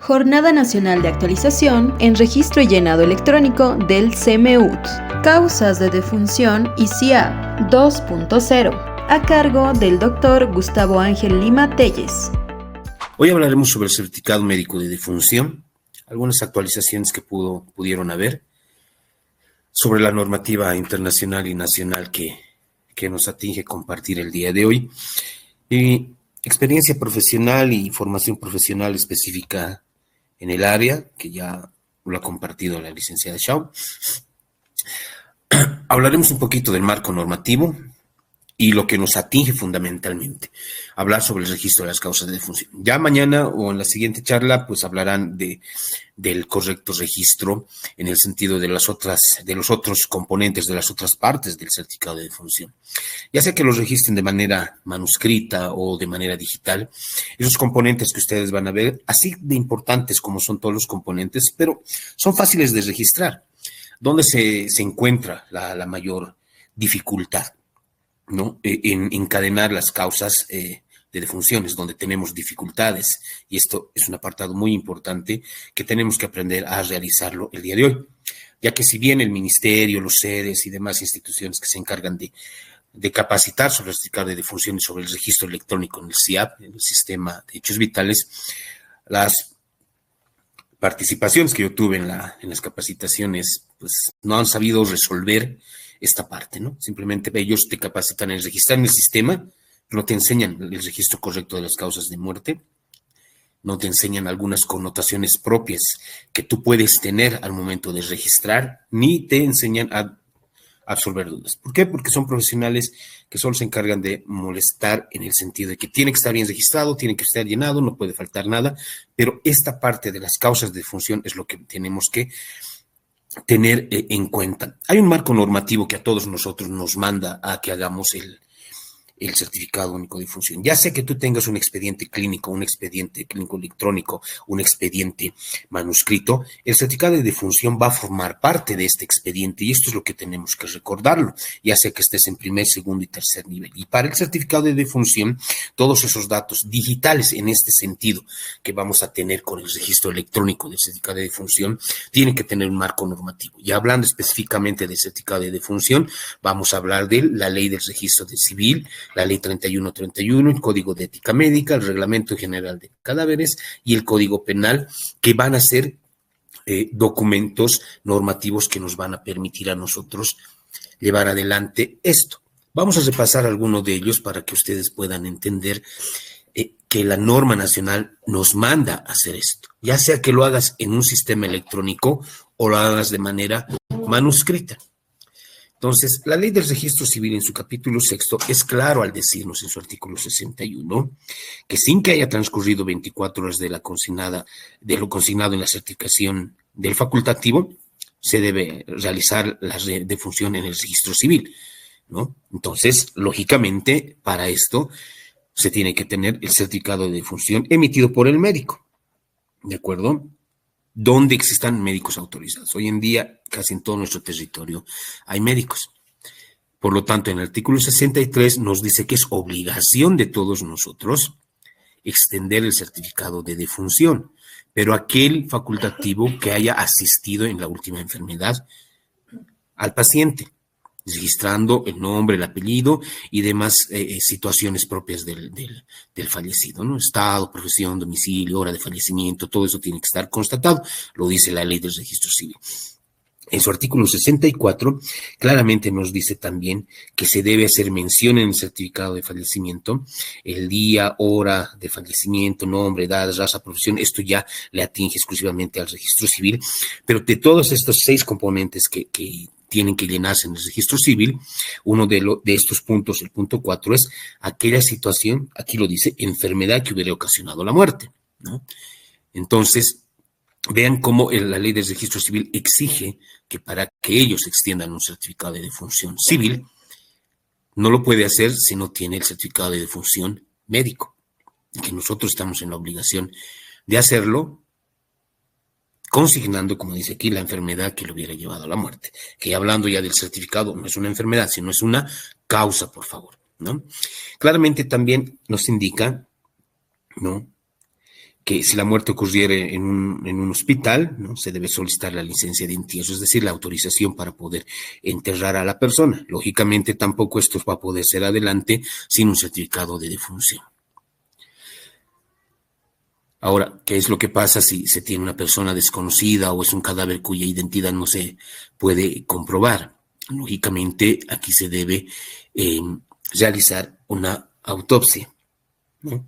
Jornada Nacional de Actualización en Registro y Llenado Electrónico del CMUT. Causas de defunción y CIA 2.0. A cargo del Dr. Gustavo Ángel Lima Telles. Hoy hablaremos sobre el certificado médico de defunción, algunas actualizaciones que pudieron haber, sobre la normativa internacional y nacional que nos atinge compartir el día de hoy, y experiencia profesional y formación profesional específica en el área, que ya lo ha compartido la licenciada Shaw. Hablaremos un poquito del marco normativo y lo que nos atinge fundamentalmente, hablar sobre el registro de las causas de defunción. Ya mañana o en la siguiente charla, pues hablarán del correcto registro en el sentido de los otros componentes, de las otras partes del certificado de defunción. Ya sea que los registren de manera manuscrita o de manera digital, esos componentes que ustedes van a ver, así de importantes como son todos los componentes, pero son fáciles de registrar. ¿Dónde se encuentra la mayor dificultad? ¿No? En encadenar las causas de defunciones, donde tenemos dificultades, y esto es un apartado muy importante que tenemos que aprender a realizarlo el día de hoy, ya que si bien el ministerio, los sedes y demás instituciones que se encargan de capacitar sobre el certificado de defunciones, sobre el registro electrónico en el SIAP, en el Sistema de Hechos Vitales, las participaciones que yo tuve en las capacitaciones, pues no han sabido resolver esta parte, ¿no? Simplemente ellos te capacitan en registrar en el sistema, pero no te enseñan el registro correcto de las causas de muerte, no te enseñan algunas connotaciones propias que tú puedes tener al momento de registrar, ni te enseñan a absorber dudas. ¿Por qué? Porque son profesionales que solo se encargan de molestar en el sentido de que tiene que estar bien registrado, tiene que estar llenado, no puede faltar nada, pero esta parte de las causas de defunción es lo que tenemos que tener en cuenta. Hay un marco normativo que a todos nosotros nos manda a que hagamos el certificado único de defunción. Ya sea que tú tengas un expediente clínico electrónico, un expediente manuscrito, el certificado de defunción va a formar parte de este expediente y esto es lo que tenemos que recordarlo, ya sea que estés en primer, segundo y tercer nivel. Y para el certificado de defunción, todos esos datos digitales en este sentido que vamos a tener con el registro electrónico del certificado de defunción, tienen que tener un marco normativo. Y hablando específicamente del certificado de defunción, vamos a hablar de la ley del registro de civil, la ley 3131, el Código de Ética Médica, el Reglamento General de Cadáveres y el Código Penal, que van a ser documentos normativos que nos van a permitir a nosotros llevar adelante esto. Vamos a repasar algunos de ellos para que ustedes puedan entender que la norma nacional nos manda a hacer esto, ya sea que lo hagas en un sistema electrónico o lo hagas de manera manuscrita. Entonces, la ley del registro civil en su capítulo 6 es claro al decirnos en su artículo 61 que sin que haya transcurrido 24 horas de lo consignado en la certificación del facultativo, se debe realizar la defunción en el registro civil, ¿no? Entonces, lógicamente, para esto se tiene que tener el certificado de defunción emitido por el médico, ¿de acuerdo? Donde existan médicos autorizados. Hoy en día, casi en todo nuestro territorio, hay médicos. Por lo tanto, en el artículo 63 nos dice que es obligación de todos nosotros extender el certificado de defunción, pero aquel facultativo que haya asistido en la última enfermedad al paciente, registrando el nombre, el apellido y demás situaciones propias del fallecido, ¿no? Estado, profesión, domicilio, hora de fallecimiento, todo eso tiene que estar constatado, lo dice la ley del registro civil. En su artículo 64, claramente nos dice también que se debe hacer mención en el certificado de fallecimiento, el día, hora de fallecimiento, nombre, edad, raza, profesión, esto ya le atinge exclusivamente al registro civil, pero de todos estos 6 componentes que tienen que llenarse en el registro civil, uno de estos puntos, el punto 4, es aquella situación, aquí lo dice, enfermedad que hubiera ocasionado la muerte, ¿no? Entonces, vean cómo la ley del registro civil exige que para que ellos extiendan un certificado de defunción civil, no lo puede hacer si no tiene el certificado de defunción médico, y que nosotros estamos en la obligación de hacerlo consignando, como dice aquí, la enfermedad que le hubiera llevado a la muerte. Que hablando ya del certificado, no es una enfermedad, sino es una causa, por favor, ¿no? Claramente también nos indica, ¿no?, que si la muerte ocurriera en un hospital, ¿no? Se debe solicitar la licencia de entierro, es decir, la autorización para poder enterrar a la persona. Lógicamente, tampoco esto va a poder ser adelante sin un certificado de defunción. Ahora, ¿qué es lo que pasa si se tiene una persona desconocida o es un cadáver cuya identidad no se puede comprobar? Lógicamente, aquí se debe realizar una autopsia, ¿no?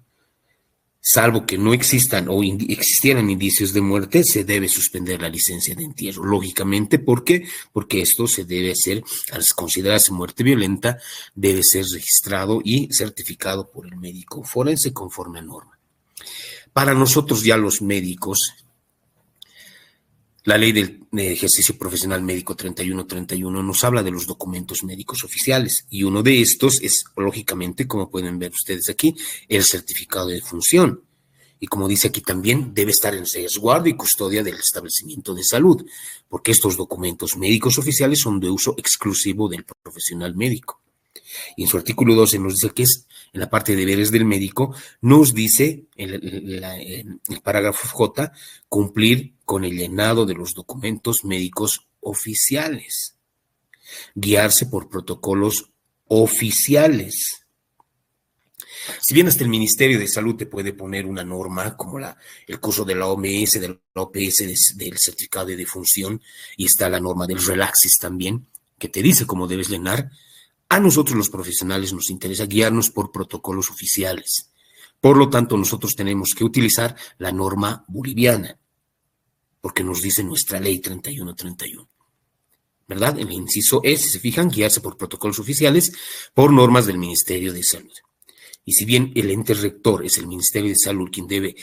Salvo que no existan o existieran indicios de muerte, se debe suspender la licencia de entierro. Lógicamente, ¿por qué? Porque esto se debe hacer, al considerarse muerte violenta, debe ser registrado y certificado por el médico forense conforme a norma. Para nosotros ya los médicos, la ley del ejercicio profesional médico 3131 nos habla de los documentos médicos oficiales y uno de estos es, lógicamente, como pueden ver ustedes aquí, el certificado de defunción. Y como dice aquí también, debe estar en resguardo y custodia del establecimiento de salud, porque estos documentos médicos oficiales son de uso exclusivo del profesional médico. Y en su artículo 12 nos dice que es, en la parte de deberes del médico, nos dice el parágrafo J, cumplir con el llenado de los documentos médicos oficiales, guiarse por protocolos oficiales. Si bien hasta el Ministerio de Salud te puede poner una norma como el curso de la OMS, de la OPS, del certificado de defunción, y está la norma del Relaxis también, que te dice cómo debes llenar, a nosotros los profesionales nos interesa guiarnos por protocolos oficiales. Por lo tanto, nosotros tenemos que utilizar la norma boliviana, porque nos dice nuestra ley 3131. ¿Verdad? En el inciso E, si se fijan, guiarse por protocolos oficiales por normas del Ministerio de Salud. Y si bien el ente rector es el Ministerio de Salud quien debe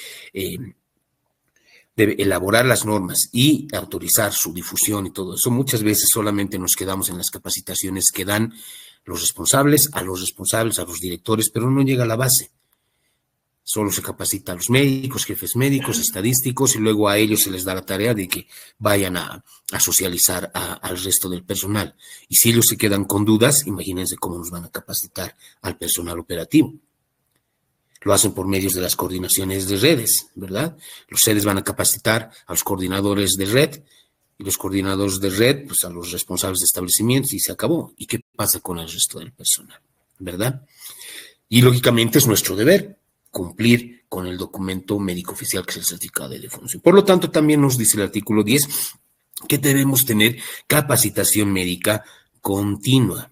elaborar las normas y autorizar su difusión y todo eso, muchas veces solamente nos quedamos en las capacitaciones que dan los responsables, a los directores, pero no llega a la base. Solo se capacita a los médicos, jefes médicos, estadísticos, y luego a ellos se les da la tarea de que vayan a socializar al resto del personal. Y si ellos se quedan con dudas, imagínense cómo nos van a capacitar al personal operativo. Lo hacen por medios de las coordinaciones de redes, ¿verdad? Los sedes van a capacitar a los coordinadores de red, y los coordinadores de red, pues a los responsables de establecimientos, y se acabó. ¿Y qué pasa con el resto del personal? ¿Verdad? Y lógicamente es nuestro deber cumplir con el documento médico oficial que es el certificado de defunción. Por lo tanto, también nos dice el artículo 10 que debemos tener capacitación médica continua,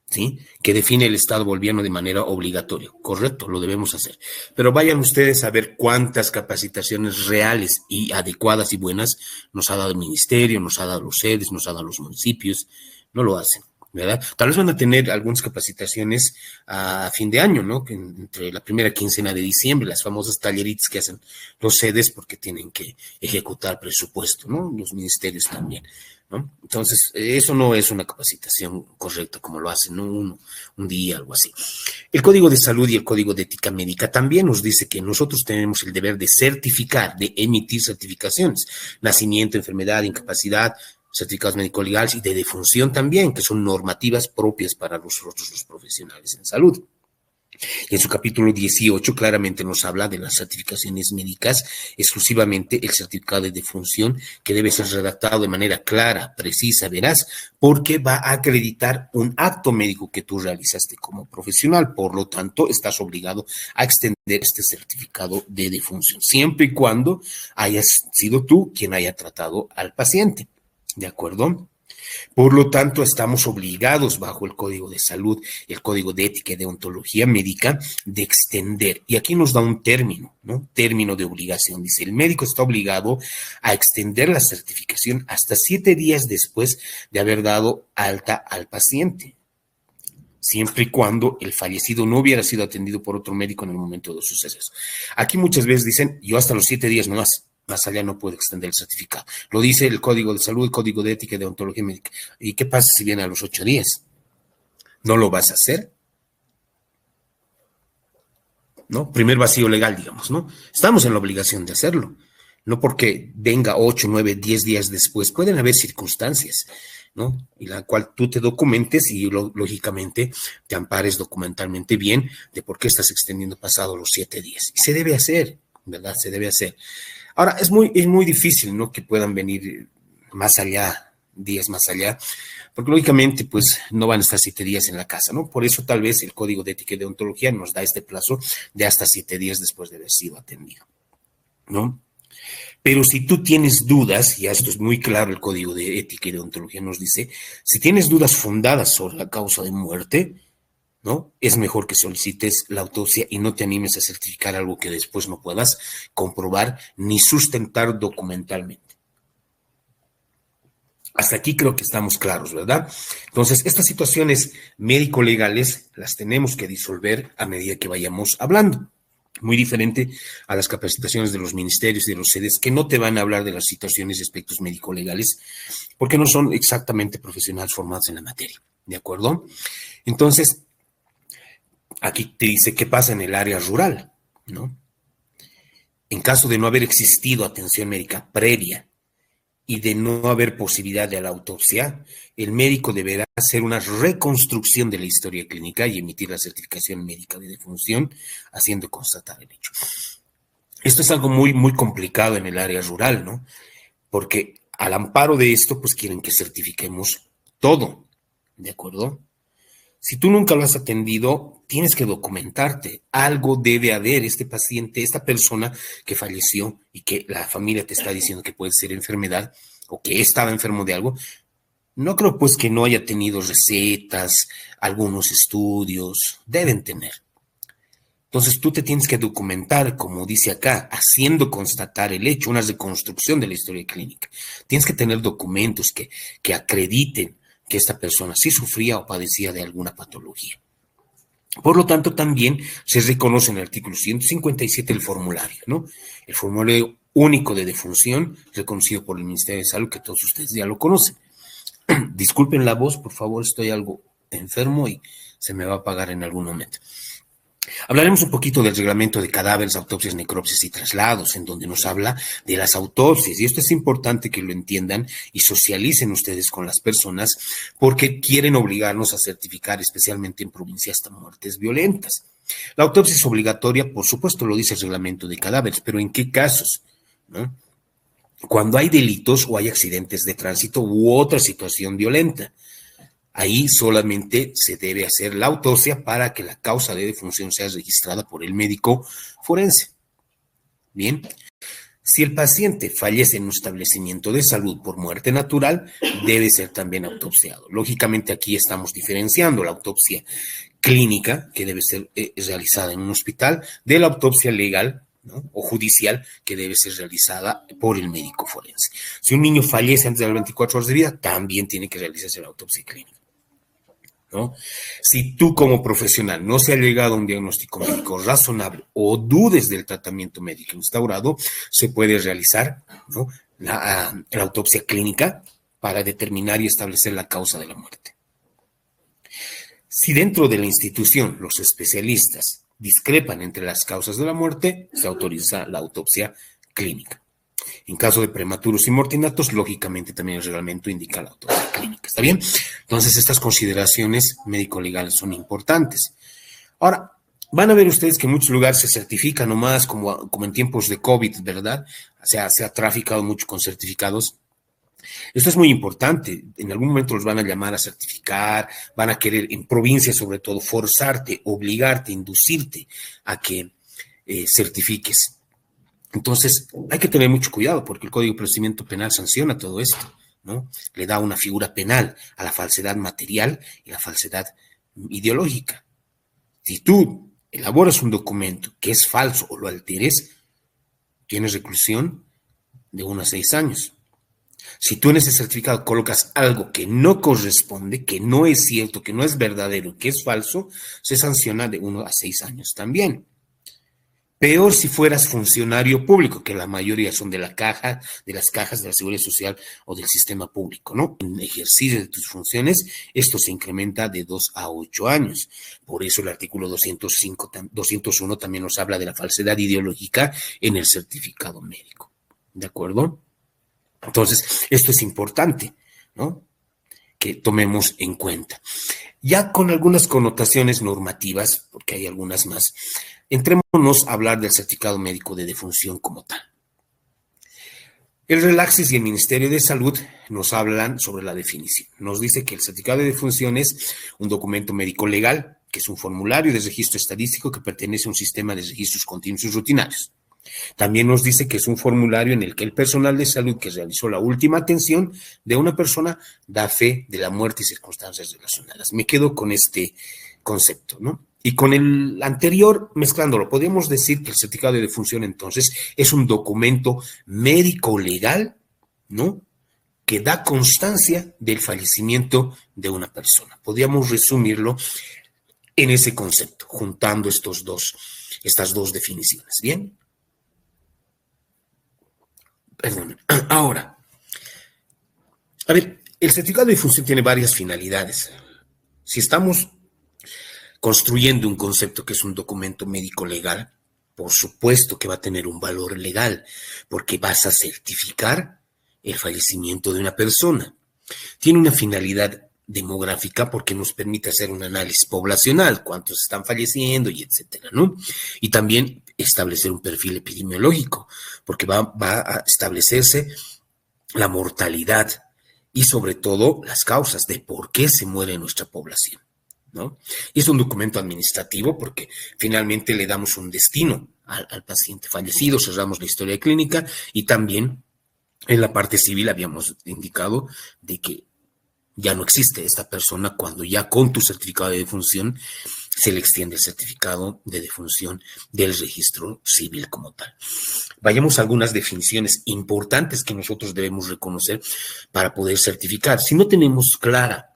¿sí? Que define el Estado boliviano de manera obligatoria. Correcto, lo debemos hacer. Pero vayan ustedes a ver cuántas capacitaciones reales y adecuadas y buenas nos ha dado el ministerio, nos ha dado los sedes, nos ha dado los municipios. No lo hacen, ¿verdad? Tal vez van a tener algunas capacitaciones a fin de año, ¿no? Que entre la primera quincena de diciembre, las famosas talleritas que hacen los sedes porque tienen que ejecutar presupuesto, ¿no? Los ministerios también, ¿no? Entonces, eso no es una capacitación correcta como lo hacen, ¿no? Un día, algo así. El Código de Salud y el Código de Ética Médica también nos dice que nosotros tenemos el deber de certificar, de emitir certificaciones, nacimiento, enfermedad, incapacidad, certificados médico-legales y de defunción también, que son normativas propias para nosotros los profesionales en salud. Y en su capítulo 18 claramente nos habla de las certificaciones médicas, exclusivamente el certificado de defunción, que debe ser redactado de manera clara, precisa, veraz, porque va a acreditar un acto médico que tú realizaste como profesional. Por lo tanto, estás obligado a extender este certificado de defunción, siempre y cuando hayas sido tú quien haya tratado al paciente. ¿De acuerdo? Por lo tanto, estamos obligados bajo el Código de Salud, el Código de Ética y Deontología Médica, de extender. Y aquí nos da un término, ¿no? Término de obligación. Dice, el médico está obligado a extender la certificación hasta 7 días después de haber dado alta al paciente, siempre y cuando el fallecido no hubiera sido atendido por otro médico en el momento de los sucesos. Aquí muchas veces dicen, yo hasta los 7 días nomás. Más allá no puede extender el certificado. Lo dice el Código de Salud, el Código de Ética y Deontología Médica. ¿Y qué pasa si viene a los 8 días? ¿No lo vas a hacer? ¿No? Primer vacío legal, digamos, ¿no? Estamos en la obligación de hacerlo. No porque venga 8, 9, 10 días después. Pueden haber circunstancias, ¿no? Y la cual tú te documentes y lógicamente te ampares documentalmente bien de por qué estás extendiendo pasado los 7 días. Y se debe hacer. ¿verdad? Se debe hacer. Ahora, es muy difícil, ¿no? Que puedan venir más allá, días más allá, porque lógicamente, pues, no van a estar 7 días en la casa, ¿no? Por eso tal vez el Código de Ética y Deontología nos da este plazo de hasta 7 días después de haber sido atendido, ¿no? Pero si tú tienes dudas, y esto es muy claro, el Código de Ética y Deontología nos dice, si tienes dudas fundadas sobre la causa de muerte, ¿no? Es mejor que solicites la autopsia y no te animes a certificar algo que después no puedas comprobar ni sustentar documentalmente. Hasta aquí creo que estamos claros, ¿verdad? Entonces, estas situaciones médico-legales las tenemos que disolver a medida que vayamos hablando. Muy diferente a las capacitaciones de los ministerios y de los sedes que no te van a hablar de las situaciones y aspectos médico-legales porque no son exactamente profesionales formados en la materia, ¿de acuerdo? Entonces, aquí te dice qué pasa en el área rural, ¿no? En caso de no haber existido atención médica previa y de no haber posibilidad de la autopsia, el médico deberá hacer una reconstrucción de la historia clínica y emitir la certificación médica de defunción, haciendo constatar el hecho. Esto es algo muy, muy complicado en el área rural, ¿no? Porque al amparo de esto, pues quieren que certifiquemos todo, ¿de acuerdo? Si tú nunca lo has atendido, tienes que documentarte. Algo debe haber. Este paciente, esta persona que falleció y que la familia te está diciendo que puede ser enfermedad o que estaba enfermo de algo, no creo pues que no haya tenido recetas, algunos estudios. Deben tener. Entonces tú te tienes que documentar, como dice acá, haciendo constatar el hecho, una reconstrucción de la historia clínica. Tienes que tener documentos que acrediten que esta persona sí sufría o padecía de alguna patología. Por lo tanto, también se reconoce en el artículo 157 el formulario, ¿no? El formulario único de defunción, reconocido por el Ministerio de Salud, que todos ustedes ya lo conocen. Disculpen la voz, por favor, estoy algo enfermo y se me va a apagar en algún momento. Hablaremos un poquito del reglamento de cadáveres, autopsias, necropsias y traslados, en donde nos habla de las autopsias. Y esto es importante que lo entiendan y socialicen ustedes con las personas porque quieren obligarnos a certificar, especialmente en provincias, hasta muertes violentas. La autopsia es obligatoria, por supuesto, lo dice el reglamento de cadáveres, pero ¿en qué casos? ¿No? Cuando hay delitos o hay accidentes de tránsito u otra situación violenta. Ahí solamente se debe hacer la autopsia para que la causa de defunción sea registrada por el médico forense. Bien, si el paciente fallece en un establecimiento de salud por muerte natural, debe ser también autopsiado. Lógicamente aquí estamos diferenciando la autopsia clínica, que debe ser realizada en un hospital, de la autopsia legal, ¿no? O judicial, que debe ser realizada por el médico forense. Si un niño fallece antes de las 24 horas de vida, también tiene que realizarse la autopsia clínica, ¿no? Si tú como profesional no se ha llegado a un diagnóstico médico razonable o dudes del tratamiento médico instaurado, se puede realizar, ¿no? la autopsia clínica para determinar y establecer la causa de la muerte. Si dentro de la institución los especialistas discrepan entre las causas de la muerte, se autoriza la autopsia clínica. En caso de prematuros y mortinatos, lógicamente también el reglamento indica la autopsia clínica. ¿Está bien? Entonces, estas consideraciones médico-legales son importantes. Ahora, van a ver ustedes que en muchos lugares se certifica nomás como en tiempos de COVID, ¿verdad? O sea, se ha traficado mucho con certificados. Esto es muy importante. En algún momento los van a llamar a certificar, van a querer, en provincias sobre todo, forzarte, obligarte, inducirte a que certifiques. Entonces, hay que tener mucho cuidado porque el Código de Procedimiento Penal sanciona todo esto, ¿no? Le da una figura penal a la falsedad material y la falsedad ideológica. Si tú elaboras un documento que es falso o lo alteres, tienes reclusión de 1 a 6 años. Si tú en ese certificado colocas algo que no corresponde, que no es cierto, que no es verdadero, que es falso, se sanciona de 1 a 6 años también. Peor si fueras funcionario público, que la mayoría son de la caja, de las cajas de la Seguridad Social o del sistema público, ¿no? En ejercicio de tus funciones, esto se incrementa de 2 a 8 años. Por eso el artículo 201 también nos habla de la falsedad ideológica en el certificado médico. ¿De acuerdo? Entonces, esto es importante, ¿no? que tomemos en cuenta. Ya con algunas connotaciones normativas, porque hay algunas más, entrémonos a hablar del certificado médico de defunción como tal. El Relaxis y el Ministerio de Salud nos hablan sobre la definición. Nos dice que el certificado de defunción es un documento médico legal, que es un formulario de registro estadístico que pertenece a un sistema de registros continuos y rutinarios. También nos dice que es un formulario en el que el personal de salud que realizó la última atención de una persona da fe de la muerte y circunstancias relacionadas. Me quedo con este concepto, ¿no? Y con el anterior, mezclándolo, podríamos decir que el certificado de defunción, entonces, es un documento médico legal, ¿no?, que da constancia del fallecimiento de una persona. Podríamos resumirlo en ese concepto, juntando estas dos definiciones. ¿Bien? Perdón. Ahora, a ver, el certificado de defunción tiene varias finalidades. Si estamos construyendo un concepto que es un documento médico legal, por supuesto que va a tener un valor legal, porque vas a certificar el fallecimiento de una persona. Tiene una finalidad demográfica porque nos permite hacer un análisis poblacional, cuántos están falleciendo y etcétera, ¿no? Y también establecer un perfil epidemiológico, porque va a establecerse la mortalidad y sobre todo las causas de por qué se muere nuestra población, ¿no? Y es un documento administrativo porque finalmente le damos un destino al paciente fallecido, cerramos la historia clínica y también en la parte civil habíamos indicado de que ya no existe esta persona cuando ya con tu certificado de defunción se le extiende el certificado de defunción del registro civil como tal. Vayamos a algunas definiciones importantes que nosotros debemos reconocer para poder certificar. Si no tenemos clara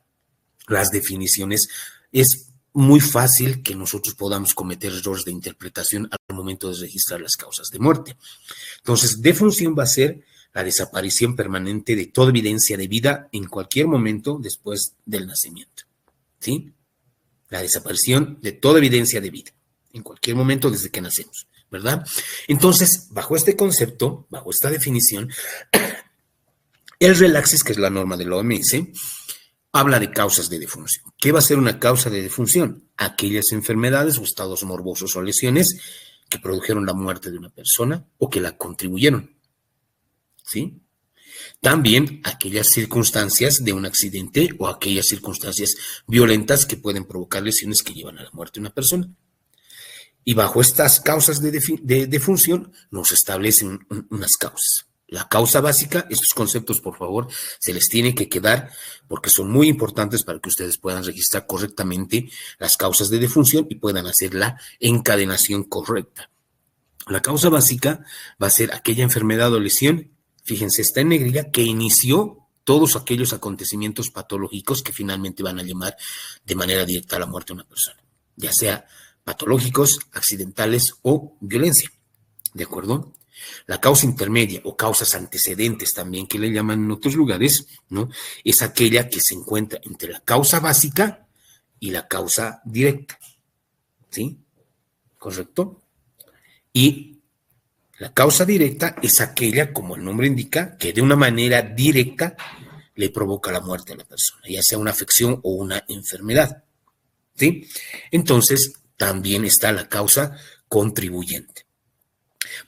las definiciones, es muy fácil que nosotros podamos cometer errores de interpretación al momento de registrar las causas de muerte. Entonces, defunción va a ser la desaparición permanente de toda evidencia de vida en cualquier momento después del nacimiento, ¿sí? La desaparición de toda evidencia de vida en cualquier momento desde que nacemos, ¿verdad? Entonces, bajo este concepto, bajo esta definición, el Relaxis, que es la norma de la OMS, habla de causas de defunción. ¿Qué va a ser una causa de defunción? Aquellas enfermedades o estados morbosos o lesiones que produjeron la muerte de una persona o que la contribuyeron, ¿sí? También aquellas circunstancias de un accidente o aquellas circunstancias violentas que pueden provocar lesiones que llevan a la muerte de una persona. Y bajo estas causas de defunción nos establecen unas causas. La causa básica, estos conceptos, por favor, se les tiene que quedar porque son muy importantes para que ustedes puedan registrar correctamente las causas de defunción y puedan hacer la encadenación correcta. La causa básica va a ser aquella enfermedad o lesión, fíjense, está en negrilla, que inició todos aquellos acontecimientos patológicos que finalmente van a llevar de manera directa a la muerte de una persona, ya sea patológicos, accidentales o violencia, ¿de acuerdo? La causa intermedia o causas antecedentes también que le llaman en otros lugares, ¿no? Es aquella que se encuentra entre la causa básica y la causa directa, ¿sí? ¿Correcto? Y la causa directa es aquella, como el nombre indica, que de una manera directa le provoca la muerte a la persona, ya sea una afección o una enfermedad, ¿sí? Entonces, también está la causa contribuyente.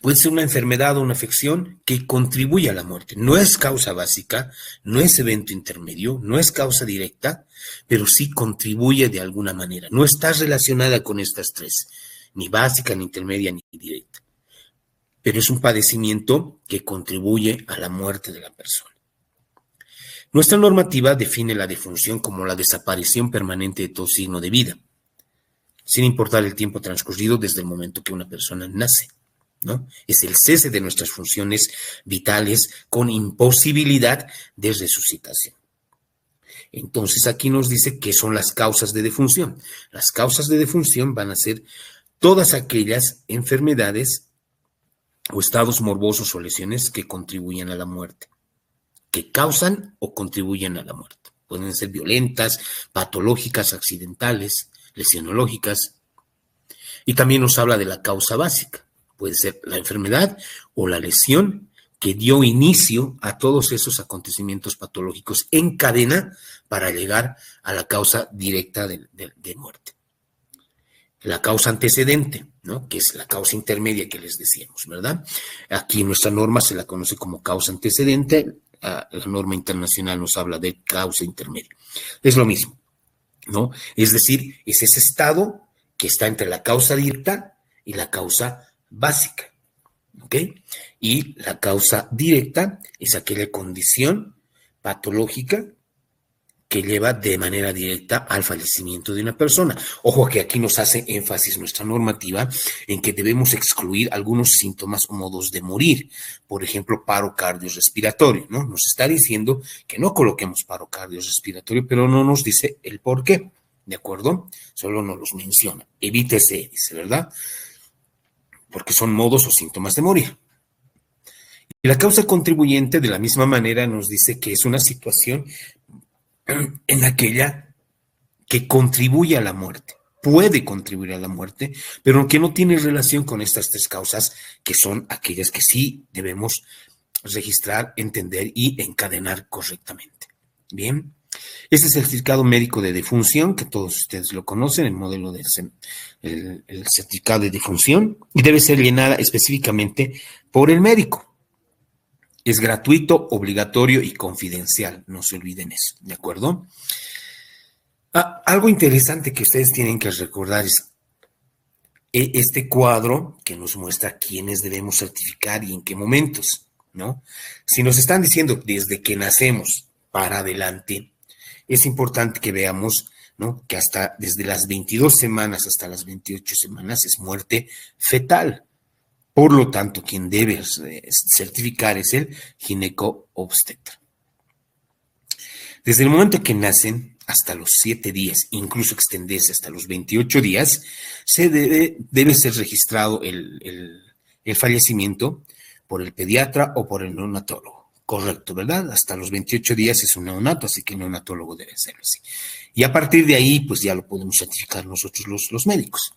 Puede ser una enfermedad o una afección que contribuye a la muerte. No es causa básica, no es evento intermedio, no es causa directa, pero sí contribuye de alguna manera. No está relacionada con estas tres, ni básica, ni intermedia, ni directa. Pero es un padecimiento que contribuye a la muerte de la persona. Nuestra normativa define la defunción como la desaparición permanente de todo signo de vida, sin importar el tiempo transcurrido desde el momento que una persona nace, ¿no? Es el cese de nuestras funciones vitales con imposibilidad de resucitación. Entonces aquí nos dice qué son las causas de defunción. Las causas de defunción van a ser todas aquellas enfermedades o estados morbosos o lesiones que contribuyen a la muerte, que causan o contribuyen a la muerte. Pueden ser violentas, patológicas, accidentales, lesionológicas. Y también nos habla de la causa básica. Puede ser la enfermedad o la lesión que dio inicio a todos esos acontecimientos patológicos en cadena para llegar a la causa directa de muerte. La causa antecedente, ¿no? Que es la causa intermedia que les decíamos, ¿verdad? Aquí en nuestra norma se la conoce como causa antecedente, la norma internacional nos habla de causa intermedia. Es lo mismo, ¿no? Es decir, es ese estado que está entre la causa directa y la causa básica, ¿ok? Y la causa directa es aquella condición patológica que lleva de manera directa al fallecimiento de una persona. Ojo que aquí nos hace énfasis nuestra normativa en que debemos excluir algunos síntomas o modos de morir. Por ejemplo, paro cardiorrespiratorio, ¿no? Nos está diciendo que no coloquemos paro cardiorrespiratorio, pero no nos dice el por qué, ¿de acuerdo? Solo nos los menciona. Evítese, dice, ¿verdad? Porque son modos o síntomas de morir. Y la causa contribuyente, de la misma manera, nos dice que es una situación en aquella que contribuye a la muerte, puede contribuir a la muerte, pero que no tiene relación con estas tres causas, que son aquellas que sí debemos registrar, entender y encadenar correctamente. Bien, este es el certificado médico de defunción, que todos ustedes lo conocen, el modelo del el certificado de defunción, y debe ser llenada específicamente por el médico. Es gratuito, obligatorio y confidencial, no se olviden eso, ¿de acuerdo? Algo interesante que ustedes tienen que recordar es este cuadro que nos muestra quiénes debemos certificar y en qué momentos, ¿no? Si nos están diciendo desde que nacemos para adelante, es importante que veamos, ¿no? Que hasta desde las 22 semanas hasta las 28 semanas es muerte fetal. Por lo tanto, quien debe certificar es el gineco-obstetra. Desde el momento que nacen hasta los 7 días, incluso extenderse hasta los 28 días, se debe ser registrado el fallecimiento por el pediatra o por el neonatólogo. Correcto, ¿verdad? Hasta los 28 días es un neonato, así que el neonatólogo debe hacerlo así. Y a partir de ahí, pues ya lo podemos certificar nosotros los médicos.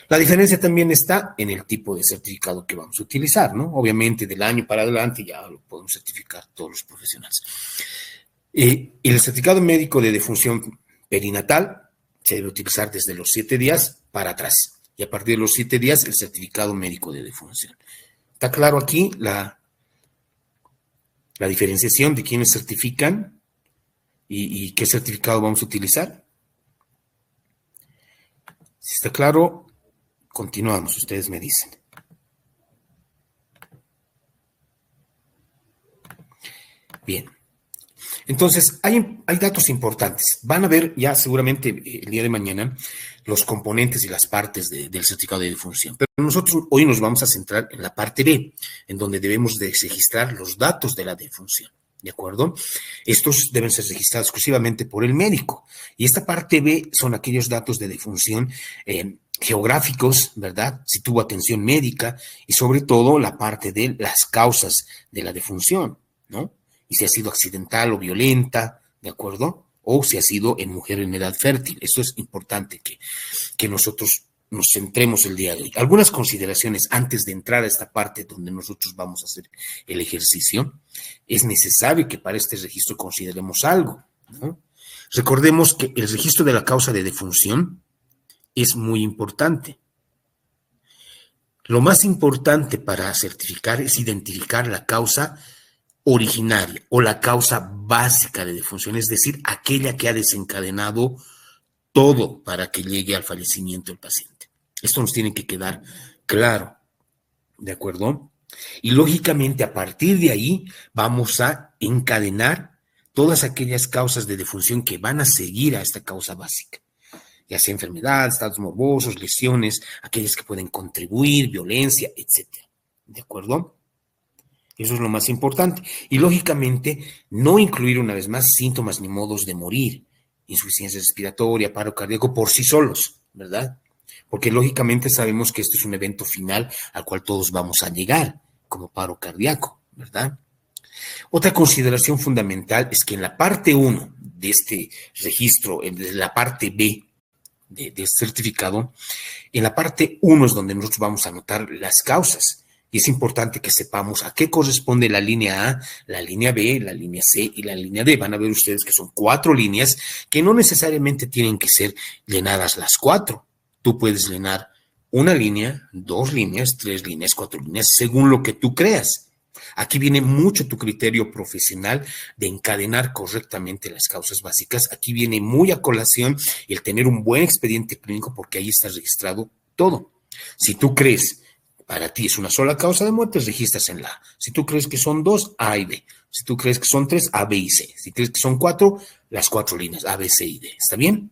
La diferencia también está en el tipo de certificado que vamos a utilizar, ¿no? Obviamente, del año para adelante ya lo podemos certificar todos los profesionales. El certificado médico de defunción perinatal se debe utilizar desde los 7 días para atrás. Y a partir de los 7 días, el certificado médico de defunción. ¿Está claro aquí la diferenciación de quiénes certifican y qué certificado vamos a utilizar? Si está claro, continuamos, ustedes me dicen. Bien. Entonces, hay datos importantes. Van a ver ya seguramente el día de mañana los componentes y las partes del certificado de defunción. Pero nosotros hoy nos vamos a centrar en la parte B, en donde debemos de registrar los datos de la defunción. ¿De acuerdo? Estos deben ser registrados exclusivamente por el médico. Y esta parte B son aquellos datos de defunción geográficos, ¿verdad? Si tuvo atención médica y sobre todo la parte de las causas de la defunción, ¿no? Y si ha sido accidental o violenta, ¿de acuerdo? O si ha sido en mujer en edad fértil. Esto es importante que nosotros nos centremos el día de hoy. Algunas consideraciones antes de entrar a esta parte donde nosotros vamos a hacer el ejercicio. Es necesario que para este registro consideremos algo, ¿no? Recordemos que el registro de la causa de defunción es muy importante. Lo más importante para certificar es identificar la causa originaria o la causa básica de defunción, es decir, aquella que ha desencadenado todo para que llegue al fallecimiento del paciente. Esto nos tiene que quedar claro, ¿de acuerdo? Y lógicamente a partir de ahí vamos a encadenar todas aquellas causas de defunción que van a seguir a esta causa básica, ya sea enfermedad, estados morbosos, lesiones, aquellas que pueden contribuir, violencia, etcétera, ¿de acuerdo? Eso es lo más importante. Y lógicamente, no incluir una vez más síntomas ni modos de morir, insuficiencia respiratoria, paro cardíaco por sí solos, ¿verdad? Porque lógicamente sabemos que esto es un evento final al cual todos vamos a llegar, como paro cardíaco, ¿verdad? Otra consideración fundamental es que en la parte 1 de este registro, en la parte B de certificado, en la parte 1 es donde nosotros vamos a anotar las causas. Y es importante que sepamos a qué corresponde la línea A, la línea B, la línea C y la línea D. Van a ver ustedes que son 4 líneas que no necesariamente tienen que ser llenadas las 4. Tú puedes llenar una línea, 2 líneas, 3 líneas, 4 líneas, según lo que tú creas. Aquí viene mucho tu criterio profesional de encadenar correctamente las causas básicas. Aquí viene muy a colación el tener un buen expediente clínico porque ahí está registrado todo. Si tú crees, para ti es una sola causa de muerte, registras en la A. Si tú crees que son 2, A y B. Si tú crees que son 3, A, B y C. Si crees que son 4, las 4 líneas, A, B, C y D. ¿Está bien?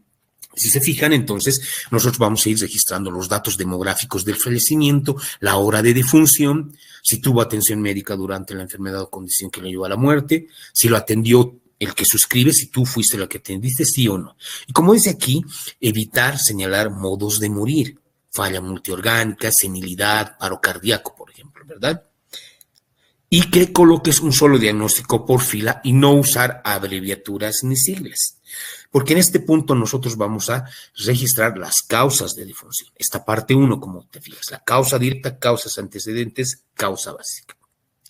Si se fijan, entonces, nosotros vamos a ir registrando los datos demográficos del fallecimiento, la hora de defunción, si tuvo atención médica durante la enfermedad o condición que le llevó a la muerte, si lo atendió el que suscribe, si tú fuiste la que atendiste, sí o no. Y como dice aquí, evitar señalar modos de morir, falla multiorgánica, senilidad, paro cardíaco, por ejemplo, ¿verdad? Y que coloques un solo diagnóstico por fila y no usar abreviaturas ni siglas. Porque en este punto nosotros vamos a registrar las causas de defunción. Esta parte 1, como te fijas, la causa directa, causas antecedentes, causa básica.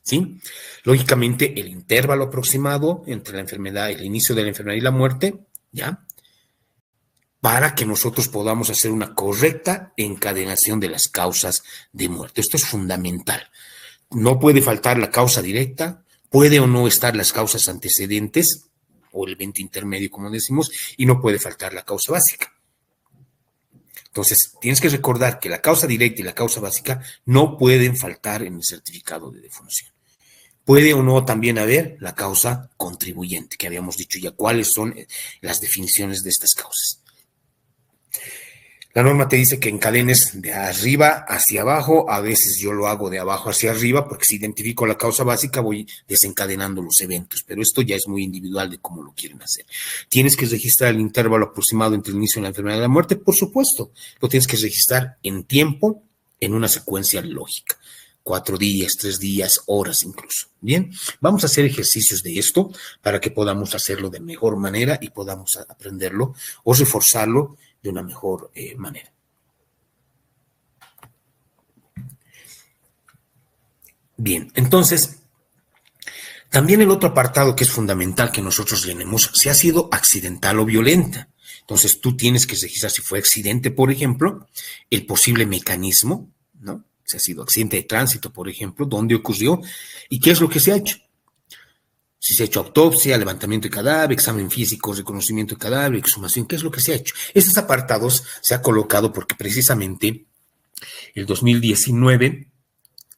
¿Sí? Lógicamente, el intervalo aproximado entre la enfermedad, el inicio de la enfermedad y la muerte, ¿ya? Para que nosotros podamos hacer una correcta encadenación de las causas de muerte. Esto es fundamental. No puede faltar la causa directa, puede o no estar las causas antecedentes, o el evento intermedio, como decimos, y no puede faltar la causa básica. Entonces, tienes que recordar que la causa directa y la causa básica no pueden faltar en el certificado de defunción. Puede o no también haber la causa contribuyente, que habíamos dicho ya cuáles son las definiciones de estas causas. La norma te dice que encadenes de arriba hacia abajo, a veces yo lo hago de abajo hacia arriba, porque si identifico la causa básica voy desencadenando los eventos, pero esto ya es muy individual de cómo lo quieren hacer. ¿Tienes que registrar el intervalo aproximado entre el inicio de la enfermedad y la muerte? Por supuesto, lo tienes que registrar en tiempo, en una secuencia lógica. 4 días, 3 días, horas incluso. Bien, vamos a hacer ejercicios de esto para que podamos hacerlo de mejor manera y podamos aprenderlo o reforzarlo de una mejor manera. Bien, entonces, también el otro apartado que es fundamental que nosotros llenemos, si ha sido accidental o violenta. Entonces, tú tienes que registrar si fue accidente, por ejemplo, el posible mecanismo, ¿no? Si ha sido accidente de tránsito, por ejemplo, dónde ocurrió y qué es lo que se ha hecho. Si se ha hecho autopsia, levantamiento de cadáver, examen físico, reconocimiento de cadáver, exhumación, ¿qué es lo que se ha hecho? Estos apartados se ha colocado porque precisamente el 2019,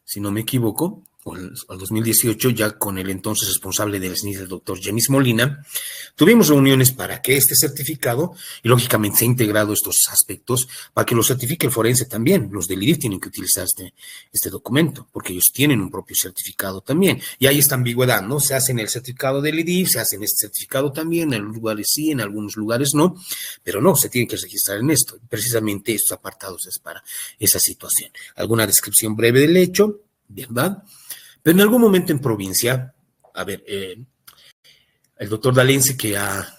si no me equivoco, o el 2018, ya con el entonces responsable del SNI, el doctor James Molina, tuvimos reuniones para que este certificado, y lógicamente se ha integrado estos aspectos, para que lo certifique el forense también. Los del IDIF tienen que utilizar este documento, porque ellos tienen un propio certificado también. Y hay esta ambigüedad, ¿no? Se hace en el certificado del IDIF, se hace en este certificado también, en algunos lugares sí, en algunos lugares no, pero no, se tiene que registrar en esto. Precisamente estos apartados es para esa situación. Alguna descripción breve del hecho, ¿verdad? Pero en algún momento en provincia, a ver, el doctor Dalense, que ha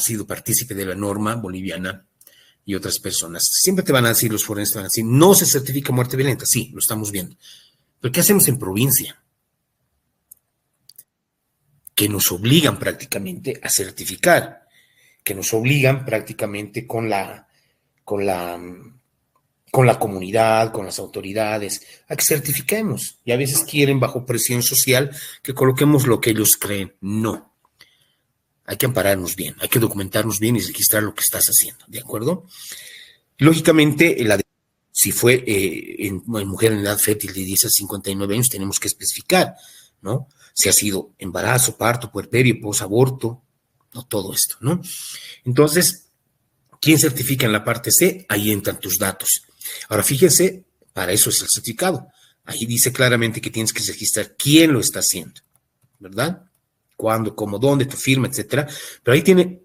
sido partícipe de la norma boliviana y otras personas, siempre te van a decir, los forenses te van a decir, no se certifica muerte violenta. Sí, lo estamos viendo. Pero ¿qué hacemos en provincia? Que nos obligan prácticamente a certificar, que nos obligan prácticamente con la comunidad, con las autoridades, a que certifiquemos. Y a veces quieren, bajo presión social, que coloquemos lo que ellos creen. No. Hay que ampararnos bien, hay que documentarnos bien y registrar lo que estás haciendo, ¿de acuerdo? Lógicamente, si fue en mujer en edad fértil de 10 a 59 años, tenemos que especificar, ¿no? Si ha sido embarazo, parto, puerperio, posaborto, no todo esto, ¿no? Entonces, ¿quién certifica en la parte C? Ahí entran tus datos. Ahora, fíjense, para eso es el certificado. Ahí dice claramente que tienes que registrar quién lo está haciendo, ¿verdad? Cuándo, cómo, dónde, tu firma, etcétera. Pero ahí tiene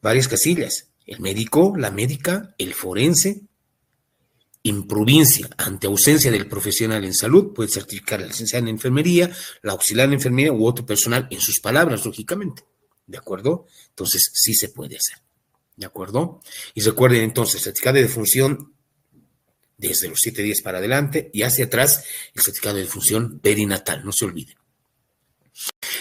varias casillas. El médico, la médica, el forense. En provincia, ante ausencia del profesional en salud, puede certificar la licenciada en enfermería, la auxiliar en enfermería u otro personal en sus palabras, lógicamente. ¿De acuerdo? Entonces, sí se puede hacer. ¿De acuerdo? Y recuerden entonces, certificado de defunción desde los 7 días para adelante, y hacia atrás el certificado de defunción perinatal, no se olviden.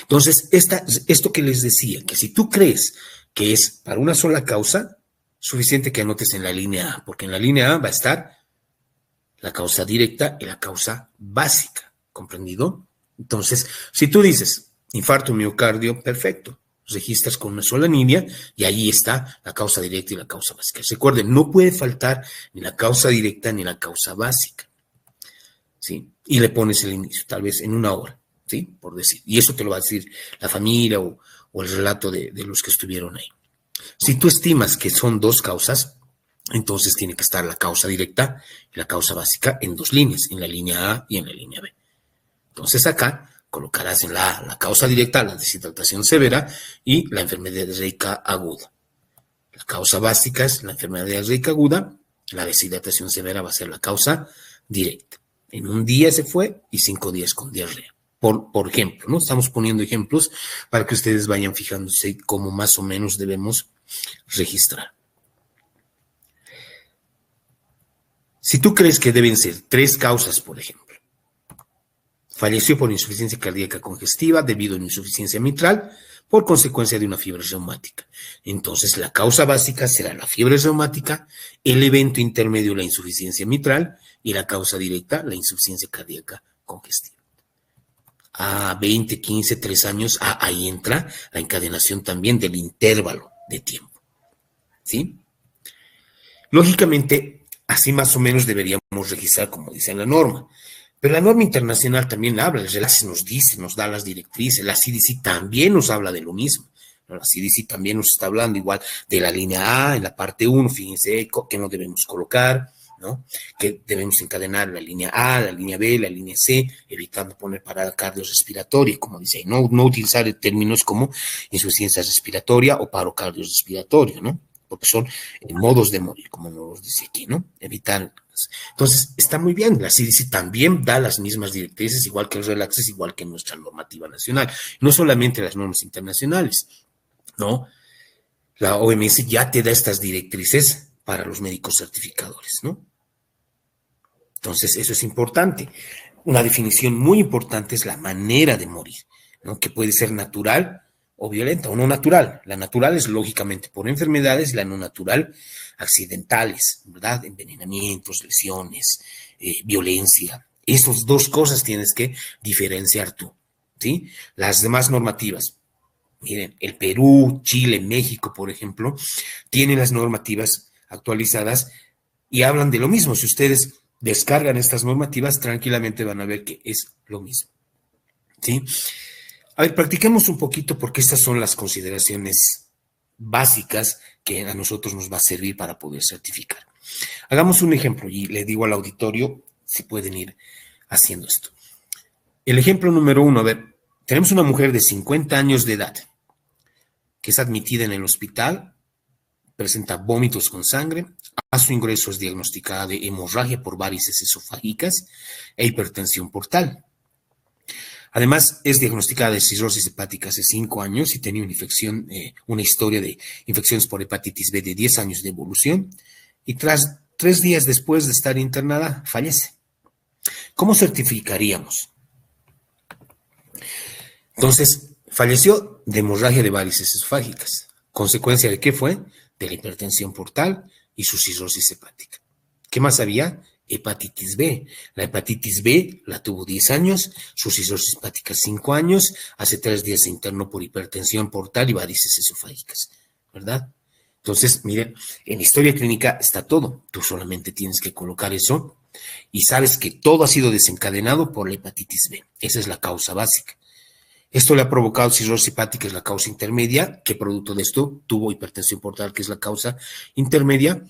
Entonces, esto que les decía, que si tú crees que es para una sola causa, suficiente que anotes en la línea A, porque en la línea A va a estar la causa directa y la causa básica, ¿comprendido? Entonces, si tú dices infarto miocardio, perfecto, registras con una sola línea y ahí está la causa directa y la causa básica. Recuerden, no puede faltar ni la causa directa ni la causa básica, ¿sí? Y le pones el inicio, tal vez en 1 hora, ¿sí? Por decir. Y eso te lo va a decir la familia o el relato de los que estuvieron ahí. Si tú estimas que son 2 causas, entonces tiene que estar la causa directa y la causa básica en 2 líneas, en la línea A y en la línea B. Entonces acá colocarás en la A la causa directa, la deshidratación severa y la enfermedad diarreica aguda. La causa básica es la enfermedad diarreica aguda, la deshidratación severa va a ser la causa directa. En 1 día se fue y 5 días con diarrea. Por ejemplo, ¿no? Estamos poniendo ejemplos para que ustedes vayan fijándose cómo más o menos debemos registrar. Si tú crees que deben ser 3 causas, por ejemplo, falleció por insuficiencia cardíaca congestiva debido a una insuficiencia mitral por consecuencia de una fiebre reumática. Entonces, la causa básica será la fiebre reumática, el evento intermedio, la insuficiencia mitral, y la causa directa, la insuficiencia cardíaca congestiva. A 20, 15, 3 años, ahí entra la encadenación también del intervalo de tiempo, ¿sí? Lógicamente, así más o menos deberíamos registrar como dice la norma. Pero la norma internacional también habla, el RELACE nos dice, nos da las directrices, la CDC también nos habla de lo mismo. La CDC también nos está hablando igual de la línea A, en la parte 1, fíjense que no debemos colocar, ¿no? Que debemos encadenar la línea A, la línea B, la línea C, evitando poner parada cardiorrespiratoria, como dice, no utilizar términos como insuficiencia respiratoria o paro cardiorrespiratorio, ¿no? Porque son modos de morir, como nos dice aquí, ¿no? Evitar. Entonces, está muy bien, la CDC también da las mismas directrices, igual que el RELACE, igual que nuestra normativa nacional, no solamente las normas internacionales, ¿no? La OMS ya te da estas directrices para los médicos certificadores, ¿no? Entonces, eso es importante. Una definición muy importante es la manera de morir, ¿no? Que puede ser natural o violenta o no natural. La natural es lógicamente por enfermedades y la no natural accidentales, ¿verdad? Envenenamientos, lesiones, violencia. Esas 2 cosas tienes que diferenciar tú, ¿sí? Las demás normativas. Miren, el Perú, Chile, México, por ejemplo, tienen las normativas actualizadas y hablan de lo mismo. Si ustedes descargan estas normativas, tranquilamente van a ver que es lo mismo, ¿sí? A ver, practiquemos un poquito porque estas son las consideraciones básicas que a nosotros nos va a servir para poder certificar. Hagamos un ejemplo y le digo al auditorio si pueden ir haciendo esto. El ejemplo número 1, a ver, tenemos una mujer de 50 años de edad que es admitida en el hospital, presenta vómitos con sangre, a su ingreso es diagnosticada de hemorragia por varices esofágicas e hipertensión portal. Además, es diagnosticada de cirrosis hepática hace 5 años y tenía una historia de infecciones por hepatitis B de 10 años de evolución y tras 3 días después de estar internada, fallece. ¿Cómo certificaríamos? Entonces, falleció de hemorragia de varices esofágicas. ¿Consecuencia de qué fue? De la hipertensión portal y su cirrosis hepática. ¿Qué más había? Hepatitis B. La hepatitis B la tuvo 10 años, su cirrosis hepática 5 años, hace 3 días se internó por hipertensión portal y varices esofágicas, ¿verdad? Entonces, miren, en historia clínica está todo. Tú solamente tienes que colocar eso y sabes que todo ha sido desencadenado por la hepatitis B. Esa es la causa básica. Esto le ha provocado cirrosis hepática, es la causa intermedia, que producto de esto tuvo hipertensión portal, que es la causa intermedia,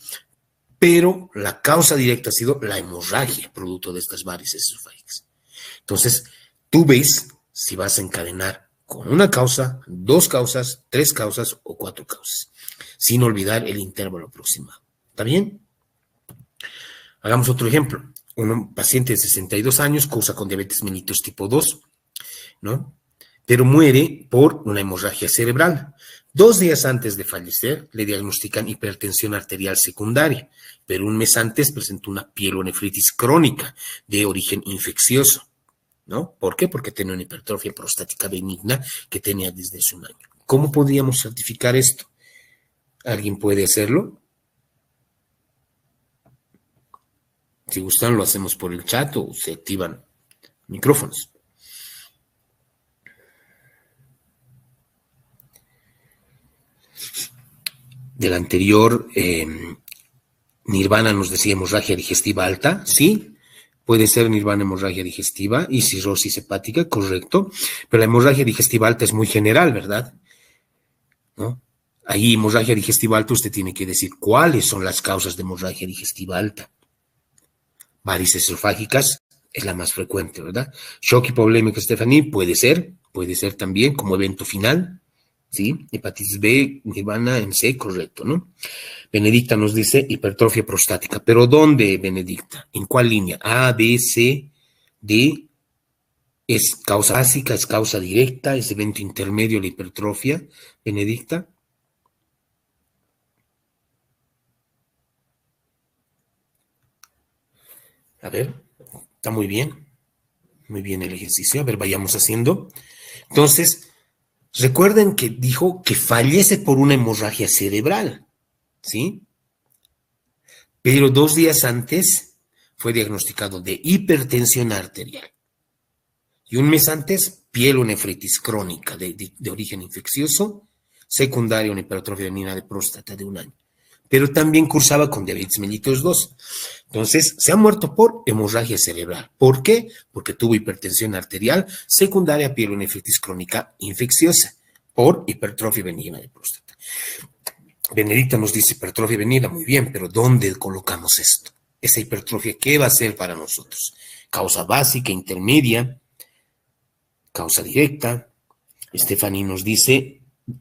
pero la causa directa ha sido la hemorragia, producto de estas varices esofágicas. Entonces, tú ves si vas a encadenar con una causa, 2 causas, 3 causas o 4 causas, sin olvidar el intervalo aproximado. ¿Está bien? Hagamos otro ejemplo. Un paciente de 62 años cursa con diabetes mellitus tipo 2, ¿no? Pero muere por una hemorragia cerebral. 2 días antes de fallecer, le diagnostican hipertensión arterial secundaria, pero un mes antes presentó una pielonefritis crónica de origen infeccioso, ¿no? ¿Por qué? Porque tenía una hipertrofia prostática benigna que tenía desde hace un año. ¿Cómo podríamos certificar esto? ¿Alguien puede hacerlo? Si gustan, lo hacemos por el chat o se activan micrófonos. Del anterior, Nirvana nos decía hemorragia digestiva alta, sí, puede ser Nirvana hemorragia digestiva y cirrosis hepática, correcto, pero la hemorragia digestiva alta es muy general, ¿verdad? ¿No? Ahí, hemorragia digestiva alta, usted tiene que decir cuáles son las causas de hemorragia digestiva alta. Varices esofágicas es la más frecuente, ¿verdad? Shock hipovolémico, Stephanie, puede ser también como evento final, ¿sí? Hepatitis B, Nirvana en C, correcto, ¿no? Benedicta nos dice hipertrofia prostática, pero ¿dónde, Benedicta? ¿En cuál línea? A, B, C, D, ¿es causa básica, es causa directa, es evento intermedio la hipertrofia, Benedicta? A ver, está muy bien el ejercicio, a ver, vayamos haciendo. Entonces, recuerden que dijo que fallece por una hemorragia cerebral, ¿sí? Pero 2 días antes fue diagnosticado de hipertensión arterial. Y un mes antes, pielonefritis crónica de origen infeccioso, secundaria a una hipertrofia benigna de próstata de un año. Pero también cursaba con diabetes mellitus 2. Entonces, se ha muerto por hemorragia cerebral. ¿Por qué? Porque tuvo hipertensión arterial secundaria a pielonefritis crónica infecciosa por hipertrofia benigna de próstata. Benedicta nos dice hipertrofia benigna, muy bien, pero ¿dónde colocamos esto? Esa hipertrofia, ¿qué va a ser para nosotros? Causa básica, intermedia, causa directa. Stephanie nos dice,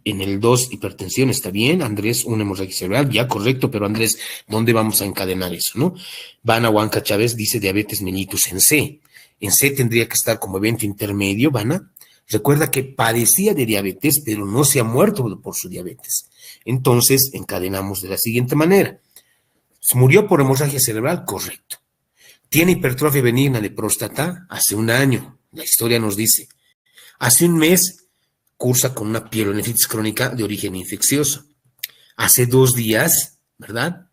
en el 2, hipertensión, está bien. Andrés, una hemorragia cerebral, ya correcto, pero Andrés, ¿dónde vamos a encadenar eso, no? Vana Huanca Chávez dice diabetes mellitus en C. En C tendría que estar como evento intermedio, Vana. Recuerda que padecía de diabetes, pero no se ha muerto por su diabetes. Entonces, encadenamos de la siguiente manera. ¿Murió por hemorragia cerebral? Correcto. ¿Tiene hipertrofia benigna de próstata? Hace un año. La historia nos dice. Hace un mes cursa con una pielonefritis crónica de origen infeccioso. Hace 2 días, ¿verdad?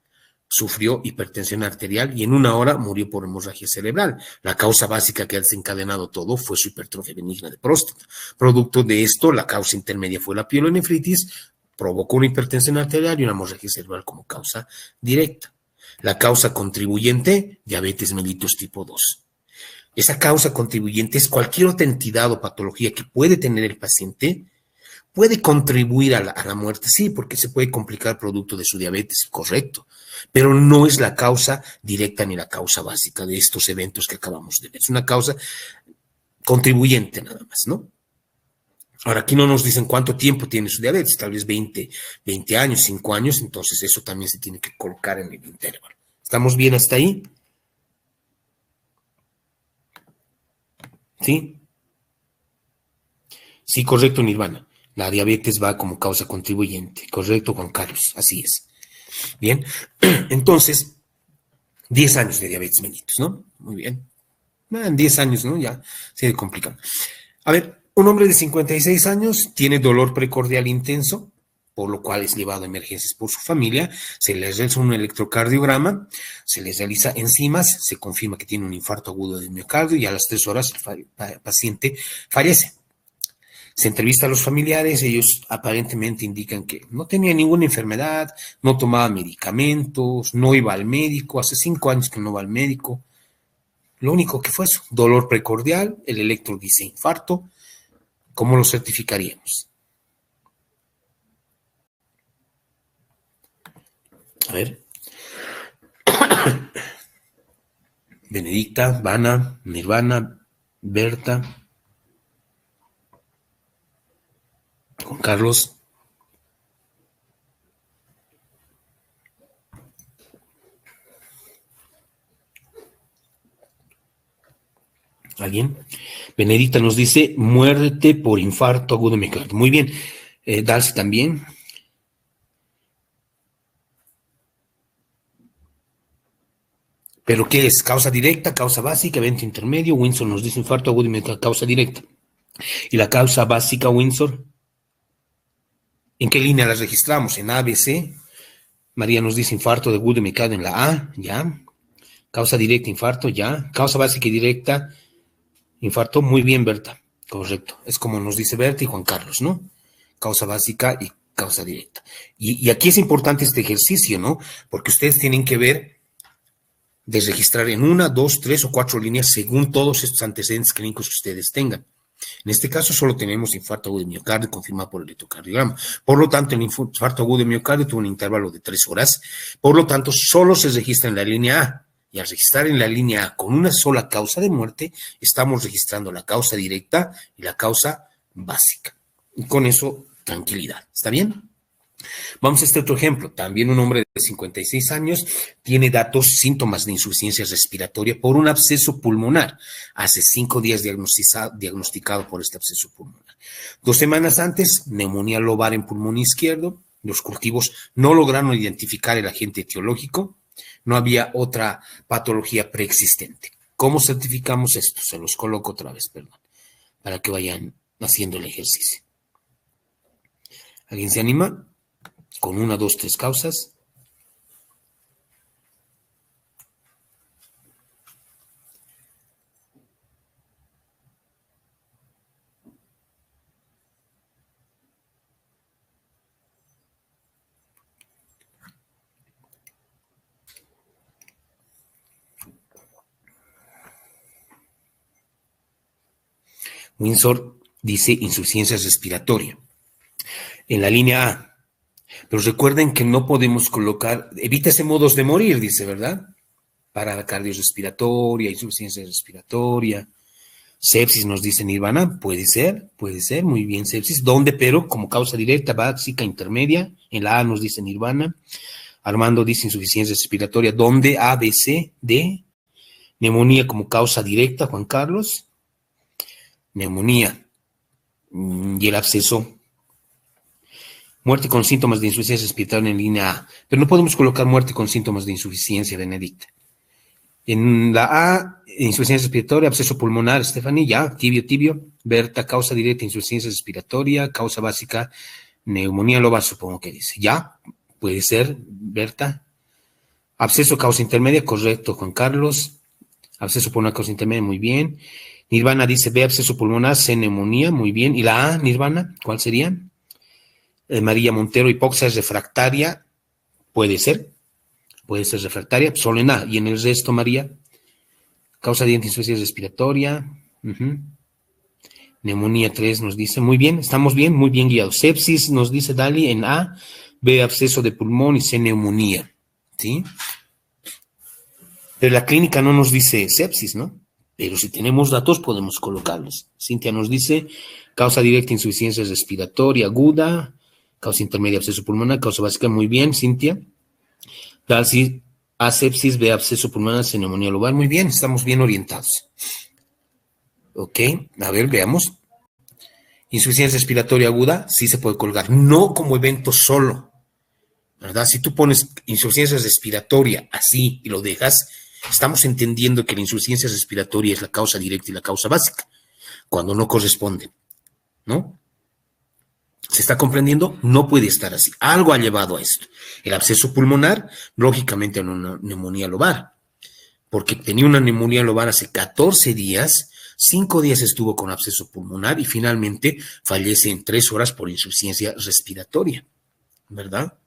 Sufrió hipertensión arterial y en 1 hora murió por hemorragia cerebral. La causa básica que ha desencadenado todo fue su hipertrofia benigna de próstata. Producto de esto, la causa intermedia fue la pielonefritis, provocó una hipertensión arterial y una hemorragia cerebral como causa directa. La causa contribuyente, diabetes mellitus tipo 2. Esa causa contribuyente es cualquier otra entidad o patología que puede tener el paciente, puede contribuir a la muerte, sí, porque se puede complicar producto de su diabetes, correcto, pero no es la causa directa ni la causa básica de estos eventos que acabamos de ver. Es una causa contribuyente nada más, ¿no? Ahora, aquí no nos dicen cuánto tiempo tiene su diabetes, tal vez 20 años, 5 años, entonces eso también se tiene que colocar en el intervalo. ¿Estamos bien hasta ahí? ¿Sí? Sí, correcto, Nirvana. La diabetes va como causa contribuyente. Correcto, Juan Carlos. Así es. Bien. Entonces, 10 años de diabetes mellitus, ¿no? Muy bien. En 10 años, ¿no? Ya se complica. A ver, un hombre de 56 años tiene dolor precordial intenso, por lo cual es llevado a emergencias por su familia, se le realiza un electrocardiograma, se le realiza enzimas, se confirma que tiene un infarto agudo del miocardio y a las 3 horas el paciente fallece. Se entrevista a los familiares, ellos aparentemente indican que no tenía ninguna enfermedad, no tomaba medicamentos, no iba al médico, hace 5 años que no va al médico. Lo único que fue eso, dolor precordial, el electro dice infarto. ¿Cómo lo certificaríamos? A ver. Benedicta, Vana, Nirvana, Berta, Juan Carlos. ¿Alguien? Benedicta nos dice, muerte por infarto agudo miocardio. Muy bien. Darcy también. ¿Pero qué es? ¿Causa directa, causa básica, evento intermedio? Windsor nos dice infarto agudo y miocardio, causa directa. ¿Y la causa básica, Windsor? ¿En qué línea las registramos? ¿En A, B, C? María nos dice infarto de agudo y miocardio en la A, ya. Causa directa, infarto, ya. Causa básica y directa, infarto, muy bien, Berta. Correcto. Es como nos dice Berta y Juan Carlos, ¿no? Causa básica y causa directa. Y aquí es importante este ejercicio, ¿no? Porque ustedes tienen que ver de registrar en una, dos, tres o cuatro líneas según todos estos antecedentes clínicos que ustedes tengan. En este caso solo tenemos infarto agudo de miocardio confirmado por el electrocardiograma. Por lo tanto, el infarto agudo de miocardio tuvo un intervalo de 3 horas. Por lo tanto, solo se registra en la línea A. Y al registrar en la línea A con una sola causa de muerte, estamos registrando la causa directa y la causa básica. Y con eso, tranquilidad. ¿Está bien? Vamos a este otro ejemplo. También un hombre de 56 años tiene síntomas de insuficiencia respiratoria por un absceso pulmonar. Hace 5 días diagnosticado por este absceso pulmonar. 2 semanas antes, neumonía lobar en pulmón izquierdo. Los cultivos no lograron identificar el agente etiológico. No había otra patología preexistente. ¿Cómo certificamos esto? Se los coloco otra vez, perdón, para que vayan haciendo el ejercicio. ¿Alguien se anima? Con 1, 2, 3 causas. Windsor dice insuficiencia respiratoria. En la línea A. Pero recuerden que no podemos colocar, evítese modos de morir, dice, ¿verdad? Parada cardiorrespiratoria, insuficiencia respiratoria. Sepsis nos dice Nirvana, puede ser, muy bien sepsis. ¿Dónde? Pero como causa directa, básica, intermedia. En la A nos dice Nirvana. Armando dice insuficiencia respiratoria. ¿Dónde? A, B, C, D. Neumonía como causa directa, Juan Carlos. Neumonía. Y el absceso. Muerte con síntomas de insuficiencia respiratoria en línea A. Pero no podemos colocar muerte con síntomas de insuficiencia, Benedicta. En la A, insuficiencia respiratoria, absceso pulmonar, Stephanie, ya, tibio. Berta, causa directa, insuficiencia respiratoria, causa básica, neumonía lobar, supongo que dice. Ya, puede ser, Berta. Absceso, causa intermedia, correcto, Juan Carlos. Absceso pulmonar, causa intermedia, muy bien. Nirvana dice B, absceso pulmonar, C, neumonía, muy bien. ¿Y la A, Nirvana, cuál sería? María Montero, hipoxia refractaria, puede ser refractaria, solo en A. Y en el resto, María, causa de insuficiencia respiratoria, neumonía 3 nos dice, muy bien, estamos bien, muy bien guiados. Sepsis nos dice Dali en A, B, absceso de pulmón y C, neumonía, ¿sí? Pero la clínica no nos dice sepsis, ¿no? Pero si tenemos datos podemos colocarlos. Cintia nos dice, causa directa insuficiencia respiratoria aguda, causa intermedia absceso pulmonar, causa básica, muy bien, Cintia. Dalcy, A, sepsis, B, absceso pulmonar, C, neumonía lobar, muy bien, estamos bien orientados. Ok, a ver, veamos. Insuficiencia respiratoria aguda, sí se puede colgar, no como evento solo, ¿verdad? Si tú pones insuficiencia respiratoria así y lo dejas, estamos entendiendo que la insuficiencia respiratoria es la causa directa y la causa básica, cuando no corresponden, ¿no? ¿Se está comprendiendo? No puede estar así. Algo ha llevado a esto. El absceso pulmonar, lógicamente, una neumonía lobar, porque tenía una neumonía lobar hace 14 días, 5 días estuvo con absceso pulmonar y finalmente fallece en 3 horas por insuficiencia respiratoria, ¿verdad?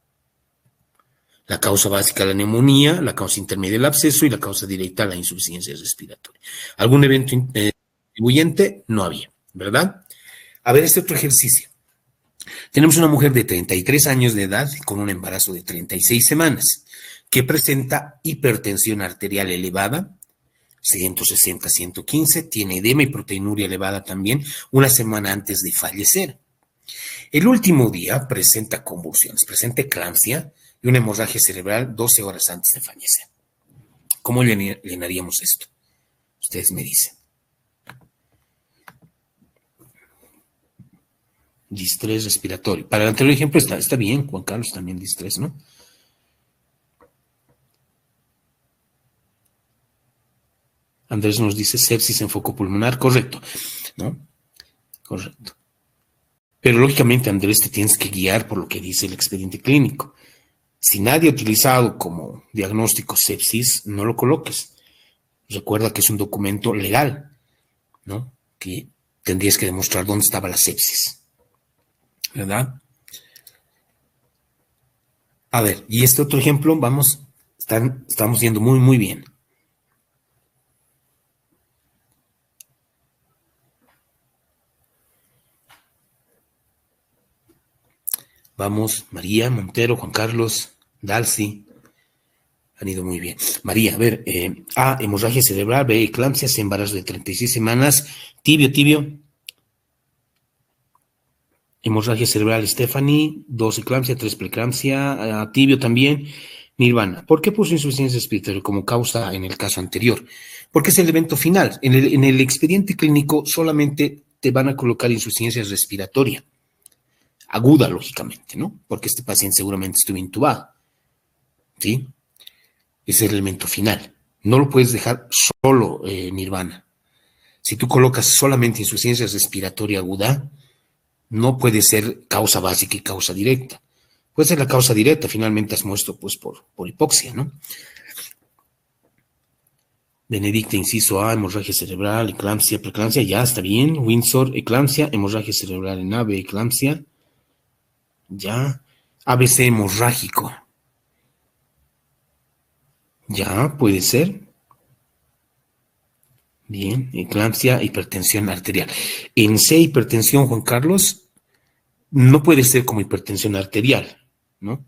La causa básica la neumonía, la causa intermedia el absceso y la causa directa la insuficiencia respiratoria. ¿Algún evento contribuyente? No había, ¿verdad? A ver este otro ejercicio. Tenemos una mujer de 33 años de edad con un embarazo de 36 semanas que presenta hipertensión arterial elevada, 160, 115, tiene edema y proteinuria elevada también una semana antes de fallecer. El último día presenta convulsiones, presenta eclampsia y una hemorragia cerebral 12 horas antes de fallecer. ¿Cómo llenaríamos esto? Ustedes me dicen. Distrés respiratorio. Para el anterior ejemplo está bien, Juan Carlos, también distrés, ¿no? Andrés nos dice sepsis en foco pulmonar, correcto, ¿no? Correcto. Pero lógicamente, Andrés, te tienes que guiar por lo que dice el expediente clínico. Si nadie ha utilizado como diagnóstico sepsis, no lo coloques. Recuerda que es un documento legal, ¿no? Que tendrías que demostrar dónde estaba la sepsis, ¿verdad? A ver, y este otro ejemplo, estamos yendo muy, muy bien. Vamos, María, Montero, Juan Carlos, Dalcy, han ido muy bien. María, a ver, A, hemorragia cerebral, B, eclampsia, C, embarazo de 36 semanas, tibio, hemorragia cerebral, Stephanie, 2, eclampsia, 3, preeclampsia, tibio también, Nirvana. ¿Por qué puso insuficiencia respiratoria como causa en el caso anterior? Porque es el evento final. En el expediente clínico solamente te van a colocar insuficiencia respiratoria. Aguda, lógicamente, ¿no? Porque este paciente seguramente estuvo intubado, ¿sí? Es el elemento final. No lo puedes dejar solo, Nirvana. Si tú colocas solamente insuficiencia respiratoria aguda, no puede ser causa básica y causa directa. Puede ser la causa directa, finalmente has muerto pues por hipoxia, ¿no? Benedicta, inciso A, hemorragia cerebral, eclampsia, preeclampsia, ya está bien. Windsor, eclampsia, hemorragia cerebral en AB, eclampsia, ya. ABC hemorrágico, ya, puede ser. Bien, eclampsia, hipertensión arterial. En C, hipertensión, Juan Carlos, no puede ser como hipertensión arterial, ¿no?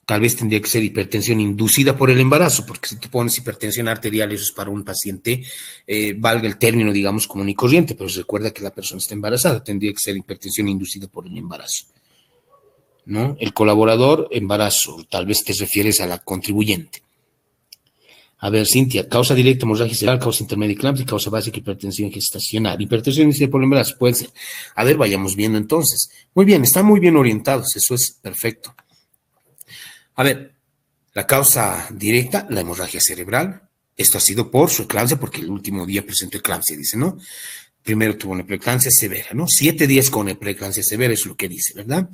Tal vez tendría que ser hipertensión inducida por el embarazo, porque si tú pones hipertensión arterial, eso es para un paciente, valga el término, digamos, común y corriente, pero recuerda que la persona está embarazada, tendría que ser hipertensión inducida por el embarazo, ¿no? El colaborador, embarazo, tal vez te refieres a la contribuyente. A ver, Cintia, causa directa, hemorragia cerebral, causa intermedia eclampsia, causa básica, hipertensión gestacional. Hipertensión inducida por el embarazo, puede ser. A ver, vayamos viendo entonces. Muy bien, están muy bien orientados, eso es perfecto. A ver, la causa directa, la hemorragia cerebral. Esto ha sido por su eclampsia, porque el último día presentó eclampsia, dice, ¿no? Primero tuvo una preeclampsia severa, ¿no? 7 días con preeclampsia severa es lo que dice, ¿verdad?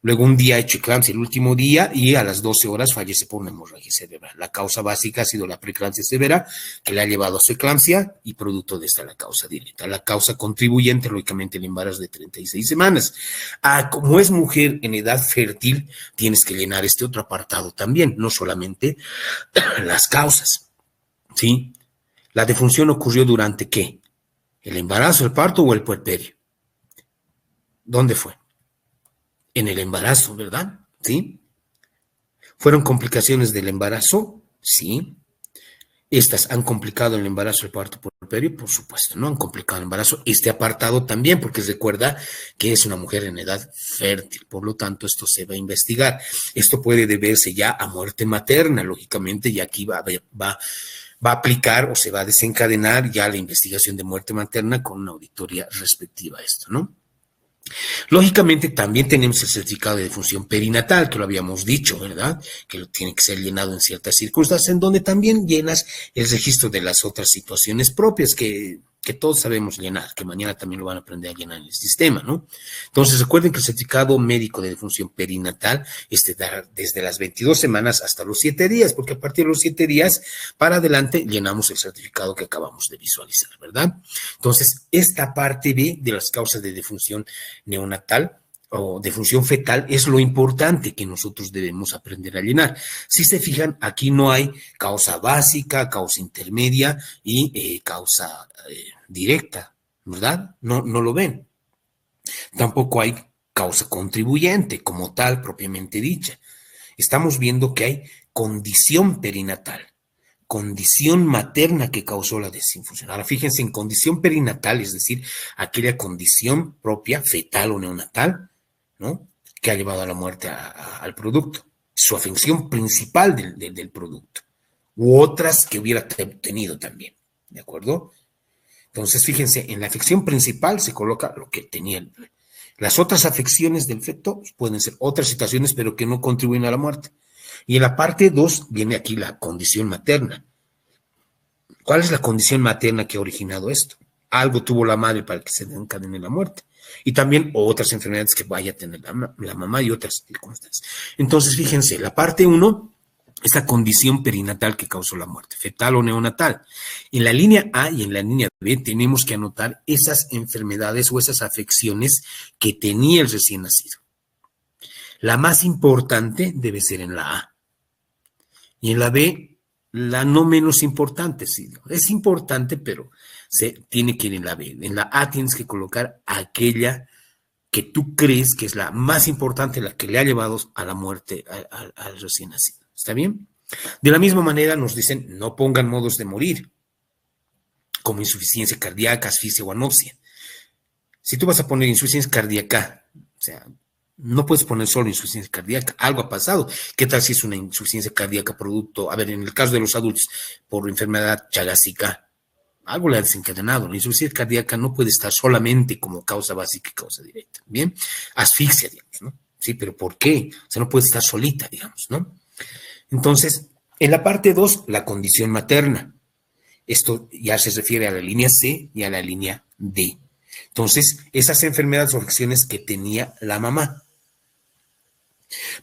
Luego un día ha hecho eclampsia el último día y a las 12 horas fallece por una hemorragia cerebral. La causa básica ha sido la preeclampsia severa que le ha llevado a su eclampsia y producto de esta la causa directa. La causa contribuyente, lógicamente, el embarazo de 36 semanas. Como es mujer en edad fértil, tienes que llenar este otro apartado también, no solamente las causas, ¿sí? La defunción ocurrió durante ¿qué? ¿El embarazo, el parto o el puerperio? ¿Dónde fue? En el embarazo, ¿verdad? ¿Sí? ¿Fueron complicaciones del embarazo? Sí. ¿Estas han complicado el embarazo, el parto por puerperio? Por supuesto, no han complicado el embarazo. Este apartado también, porque recuerda que es una mujer en edad fértil, por lo tanto, esto se va a investigar. Esto puede deberse ya a muerte materna, lógicamente, y aquí va a aplicar o se va a desencadenar ya la investigación de muerte materna con una auditoría respectiva a esto, ¿no? Lógicamente también tenemos el certificado de defunción perinatal, que lo habíamos dicho, ¿verdad? Que lo tiene que ser llenado en ciertas circunstancias, en donde también llenas el registro de las otras situaciones propias que todos sabemos llenar, que mañana también lo van a aprender a llenar en el sistema, ¿no? Entonces recuerden que el certificado médico de defunción perinatal es desde las 22 semanas hasta los 7 días, porque a partir de los 7 días para adelante llenamos el certificado que acabamos de visualizar, ¿verdad? Entonces, esta parte B de las causas de defunción neonatal o defunción fetal es lo importante que nosotros debemos aprender a llenar. Si se fijan, aquí no hay causa básica, causa intermedia y causa directa, ¿verdad? No lo ven. Tampoco hay causa contribuyente como tal propiamente dicha. Estamos viendo que hay condición perinatal, condición materna que causó la desinfusión. Ahora fíjense en condición perinatal, es decir, aquella condición propia, fetal o neonatal, ¿no? Que ha llevado a la muerte al producto, su afección principal del producto, u otras que hubiera tenido también, ¿de acuerdo? Entonces, fíjense, en la afección principal se coloca lo que tenía Las otras afecciones del feto pueden ser otras situaciones, pero que no contribuyen a la muerte. Y en la parte 2 viene aquí la condición materna. ¿Cuál es la condición materna que ha originado esto? Algo tuvo la madre para que se desencadene la muerte. Y también otras enfermedades que vaya a tener la mamá y otras circunstancias. Entonces, fíjense, la parte 1 es la condición perinatal que causó la muerte, fetal o neonatal. En la línea A y en la línea B tenemos que anotar esas enfermedades o esas afecciones que tenía el recién nacido. La más importante debe ser en la A. Y en la B, la no menos importante. Sí, es importante, pero se tiene que ir en la B. En la A tienes que colocar aquella que tú crees que es la más importante, la que le ha llevado a la muerte al recién nacido. ¿Está bien? De la misma manera nos dicen, no pongan modos de morir, como insuficiencia cardíaca, asfixia o anopsia. Si tú vas a poner insuficiencia cardíaca, o sea, no puedes poner solo insuficiencia cardíaca, algo ha pasado. ¿Qué tal si es una insuficiencia cardíaca producto, a ver, en el caso de los adultos, por enfermedad chagásica, algo le ha desencadenado? La insuficiencia cardíaca no puede estar solamente como causa básica y causa directa, ¿bien? Asfixia, digamos, ¿no? Sí, pero ¿por qué? O sea, no puede estar solita, digamos, ¿no? Entonces, en la parte 2, la condición materna. Esto ya se refiere a la línea C y a la línea D. Entonces, esas enfermedades o afecciones que tenía la mamá.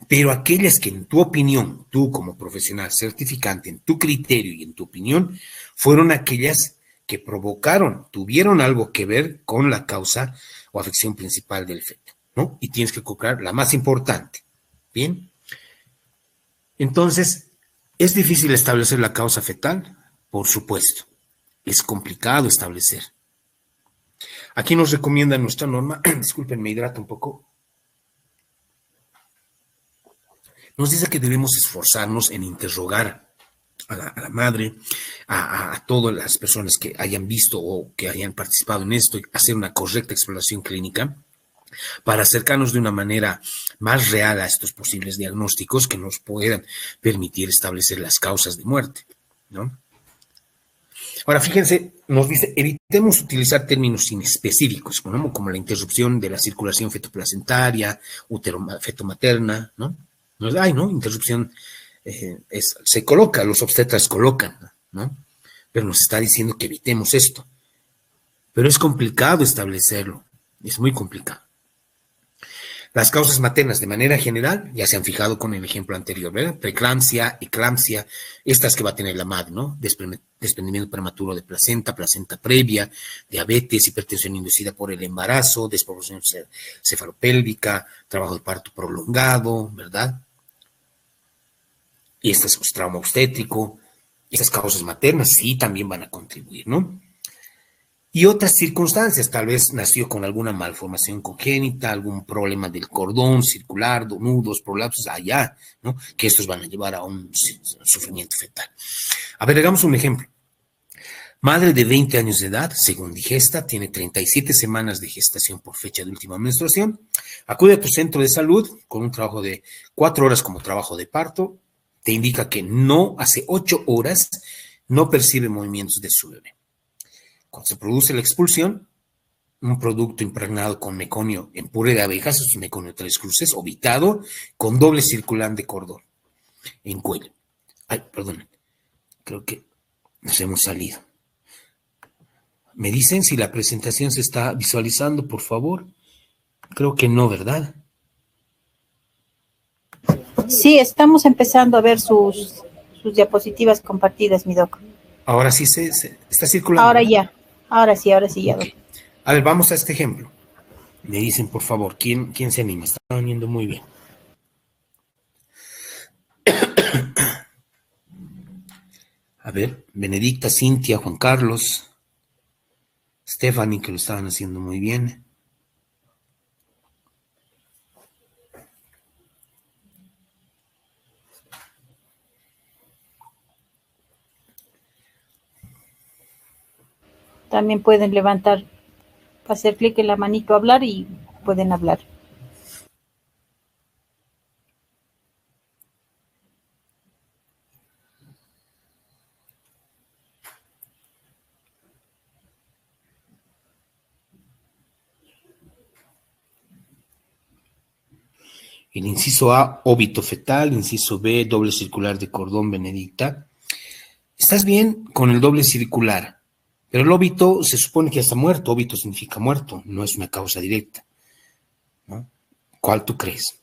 Pero aquellas que en tu opinión, tú como profesional certificante, en tu criterio y en tu opinión, fueron aquellas que provocaron, tuvieron algo que ver con la causa o afección principal del feto, ¿no? Y tienes que colocar la más importante. ¿Bien? Entonces, ¿es difícil establecer la causa fetal? Por supuesto. Es complicado establecer. Aquí nos recomienda nuestra norma, disculpen, me hidrato un poco, nos dice que debemos esforzarnos en interrogar a la madre, a todas las personas que hayan visto o que hayan participado en esto, y hacer una correcta exploración clínica para acercarnos de una manera más real a estos posibles diagnósticos que nos puedan permitir establecer las causas de muerte, ¿no? Ahora, fíjense, nos dice, evitemos utilizar términos inespecíficos, ¿no? Como la interrupción de la circulación fetoplacentaria, fetomaterna, ¿no? Ay, ¿no? Interrupción, se coloca, los obstetras colocan, ¿no? Pero nos está diciendo que evitemos esto. Pero es complicado establecerlo, es muy complicado. Las causas maternas, de manera general, ya se han fijado con el ejemplo anterior, ¿verdad? Preeclampsia, eclampsia, estas que va a tener la madre, ¿no? Desprendimiento prematuro de placenta, placenta previa, diabetes, hipertensión inducida por el embarazo, despoblación cefalopélvica, trabajo de parto prolongado, ¿verdad? Y este es trauma obstétrico. Estas causas maternas sí también van a contribuir, ¿no? Y otras circunstancias, tal vez nació con alguna malformación congénita, algún problema del cordón circular, nudos, prolapsos, allá, ¿no? Que estos van a llevar a un sufrimiento fetal. A ver, hagamos un ejemplo. Madre de 20 años de edad, según digesta, tiene 37 semanas de gestación por fecha de última menstruación. Acude a tu centro de salud con un trabajo de 4 horas como trabajo de parto. Te indica que no, hace 8 horas, no percibe movimientos de su bebé. Cuando se produce la expulsión, un producto impregnado con meconio en puré de abejas, es meconio 3 cruces, ovitado, con doble circulante cordón en cuello. Ay, perdón, creo que nos hemos salido. Me dicen si la presentación se está visualizando, por favor. Creo que no, ¿verdad? Sí, estamos empezando a ver sus diapositivas compartidas, mi doc. Ahora sí se está circulando. Ahora ¿verdad? ya, ahora sí, ya, doc. Okay. A ver, vamos a este ejemplo. Me dicen, por favor, ¿quién se anima? Está viniendo muy bien. A ver, Benedicta, Cintia, Juan Carlos, Stephanie, que lo estaban haciendo muy bien. También pueden levantar, hacer clic en la manito hablar y pueden hablar. El inciso A, óbito fetal. Inciso B, doble circular de cordón, Benedicta. Estás bien con el doble circular, pero el óbito se supone que ya está muerto. Óbito significa muerto, no es una causa directa, ¿no? ¿Cuál tú crees?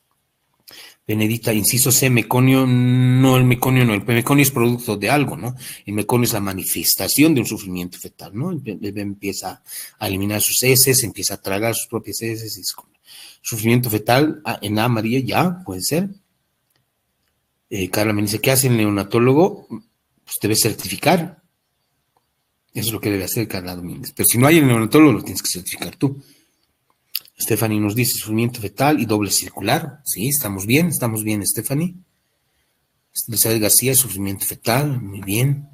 Benedicta, inciso C, meconio, no, el meconio es producto de algo, ¿no? El meconio es la manifestación de un sufrimiento fetal, ¿no? El bebé empieza a eliminar sus heces, empieza a tragar sus propias heces, y es como sufrimiento fetal en A, María, ya, puede ser. Carla me dice, ¿qué hace el neonatólogo? Pues debe certificar. Eso es lo que debe hacer Carla Domínguez. Pero si no hay el neonatólogo, lo tienes que certificar tú. Stephanie nos dice sufrimiento fetal y doble circular. Sí, estamos bien, Stephanie. Elizabeth García, sufrimiento fetal, muy bien.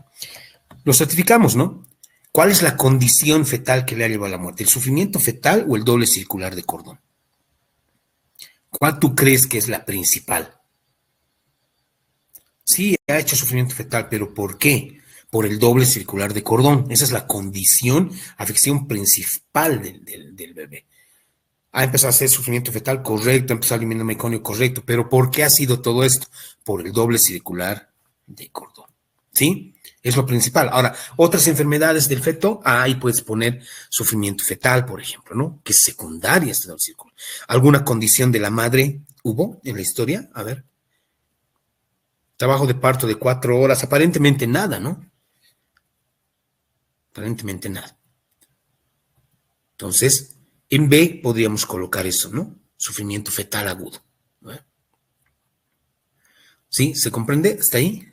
Lo certificamos, ¿no? ¿Cuál es la condición fetal que le ha llevado a la muerte? ¿El sufrimiento fetal o el doble circular de cordón? ¿Cuál tú crees que es la principal? Sí, ha hecho sufrimiento fetal, pero ¿por qué? Por el doble circular de cordón. Esa es la condición, afección principal del bebé. Ha empezado a hacer sufrimiento fetal, correcto, ha empezado a eliminar meconio, correcto, pero ¿por qué ha sido todo esto? Por el doble circular de cordón, ¿sí? Es lo principal. Ahora, otras enfermedades del feto, ahí puedes poner sufrimiento fetal, por ejemplo, ¿no? Que es secundaria este doble circular. ¿Alguna condición de la madre hubo en la historia? A ver. Trabajo de parto de 4 horas, aparentemente nada, ¿no? Aparentemente nada. Entonces, en B podríamos colocar eso, ¿no? Sufrimiento fetal agudo. ¿No? ¿Sí? ¿Se comprende? ¿Hasta ahí?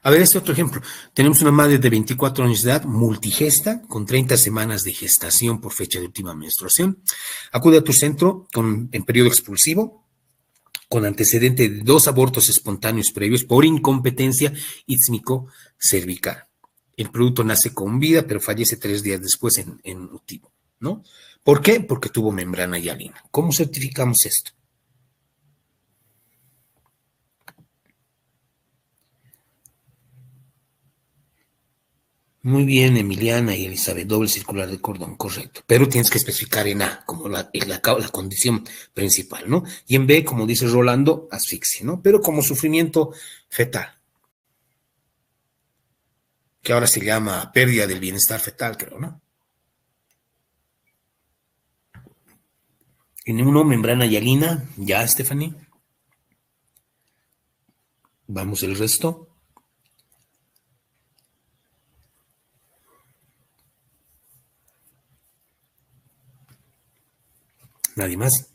A ver, este otro ejemplo. Tenemos una madre de 24 años de edad, multigesta, con 30 semanas de gestación por fecha de última menstruación. Acude a tu centro en periodo expulsivo, con antecedente de 2 abortos espontáneos previos por incompetencia ítmico-cervical. El producto nace con vida, pero fallece 3 días después en utivo, ¿no? ¿Por qué? Porque tuvo membrana hialina. ¿Cómo certificamos esto? Muy bien, Emiliana y Elizabeth, doble circular de cordón, correcto. Pero tienes que especificar en A como la condición principal, ¿no? Y en B, como dice Rolando, asfixia, ¿no? Pero como sufrimiento fetal, que ahora se llama pérdida del bienestar fetal, creo, ¿no? En uno, membrana hialina, ya, Stephanie. Vamos el resto. Nadie más.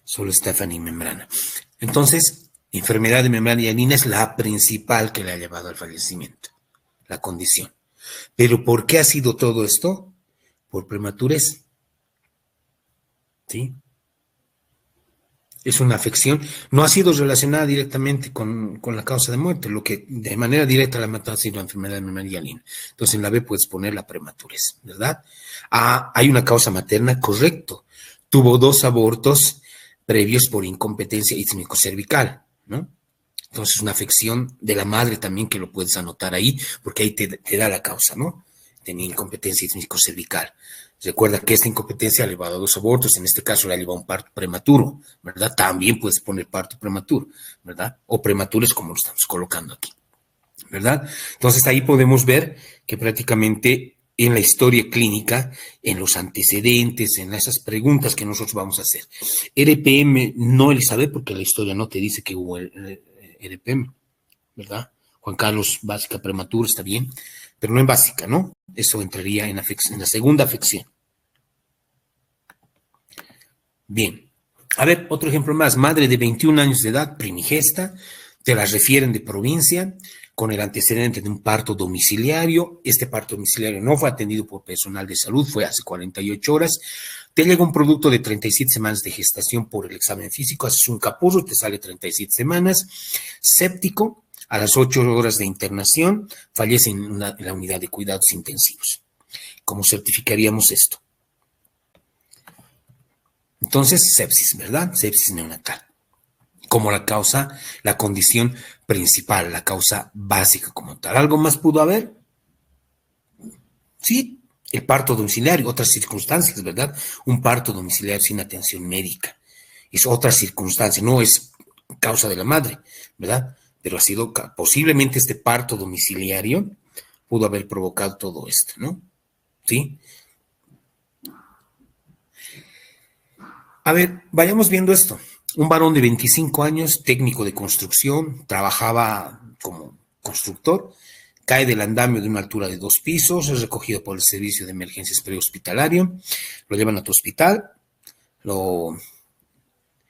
Solo Stephanie membrana. Entonces, enfermedad de membrana hialina es la principal que le ha llevado al fallecimiento, la condición. Pero ¿por qué ha sido todo esto? Por prematurez. ¿Sí? Es una afección, no ha sido relacionada directamente con la causa de muerte, lo que de manera directa la ha matado ha sido la enfermedad de membrana hialina. Entonces en la B puedes poner la prematurez, ¿verdad? Ah, hay una causa materna, correcto. Tuvo 2 abortos previos por incompetencia ítmico-cervical, ¿no? Entonces una afección de la madre también que lo puedes anotar ahí, porque ahí te da la causa, ¿no? Tenía incompetencia ítmico-cervical. Recuerda que esta incompetencia ha llevado a 2 abortos, en este caso le ha llevado a un parto prematuro, ¿verdad? También puedes poner parto prematuro, ¿verdad? O prematuro es como lo estamos colocando aquí, ¿verdad? Entonces ahí podemos ver que prácticamente en la historia clínica, en los antecedentes, en esas preguntas que nosotros vamos a hacer. RPM no, Elizabeth, porque la historia no te dice que hubo RPM, ¿verdad? Juan Carlos, básica prematura, está bien, pero no en básica, ¿no? Eso entraría en la segunda afección. Bien. A ver, otro ejemplo más. Madre de 21 años de edad, primigesta, te la refieren de provincia, con el antecedente de un parto domiciliario. Este parto domiciliario no fue atendido por personal de salud, fue hace 48 horas. Te llega un producto de 37 semanas de gestación por el examen físico, haces un capullo, te sale 37 semanas. Séptico, a las 8 horas de internación, fallece en la unidad de cuidados intensivos. ¿Cómo certificaríamos esto? Entonces, sepsis, ¿verdad? Sepsis neonatal. Como la causa, la condición principal, la causa básica como tal. ¿Algo más pudo haber? Sí, El parto domiciliario, otras circunstancias, ¿verdad? Un parto domiciliario sin atención médica. Es otra circunstancia, no es causa de la madre, ¿verdad? Pero ha sido, posiblemente este parto domiciliario pudo haber provocado todo esto, ¿no? ¿Sí? A ver, vayamos viendo esto. Un varón de 25 años, técnico de construcción, trabajaba como constructor, cae del andamio de una altura de 2 pisos, es recogido por el servicio de emergencias prehospitalario, lo llevan a otro hospital, lo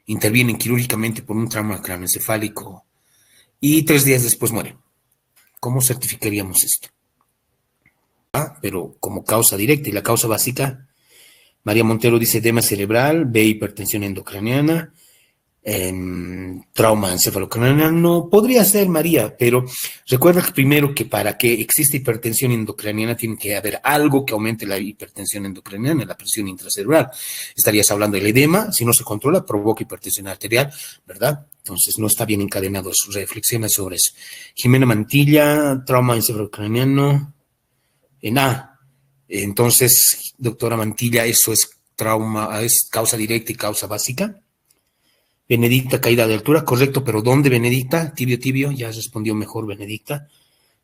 intervienen quirúrgicamente por un trauma craneoencefálico y 3 días después muere. ¿Cómo certificaríamos esto? Pero como causa directa y la causa básica, María Montero dice edema cerebral, B, hipertensión endocraniana, trauma encefalocraniano. Podría ser, María, pero recuerda que primero que para que exista hipertensión endocraniana tiene que haber algo que aumente la hipertensión endocraniana, la presión intracerebral. Estarías hablando del edema, si no se controla, provoca hipertensión arterial, ¿verdad? Entonces no está bien encadenado sus reflexiones sobre eso. Jimena Mantilla, trauma encefalocraniano, en A. Entonces, doctora Mantilla, eso es trauma, es causa directa y causa básica. Benedicta, caída de altura, correcto, pero ¿dónde, Benedicta? Tibio, tibio, ya respondió mejor Benedicta.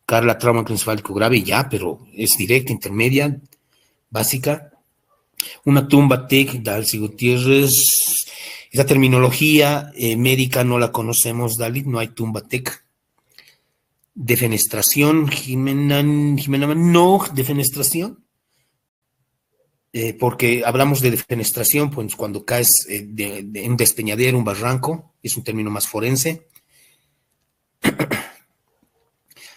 Carla, trauma craneoencefálico grave, ya, pero es directa, intermedia, básica. Una tumba TEC, Dalcy Gutiérrez. Esa terminología médica no la conocemos, Dalit, no hay tumba TEC. Defenestración, Jimena, no, defenestración. Porque hablamos de defenestración, pues cuando caes en un despeñadero, un barranco, es un término más forense.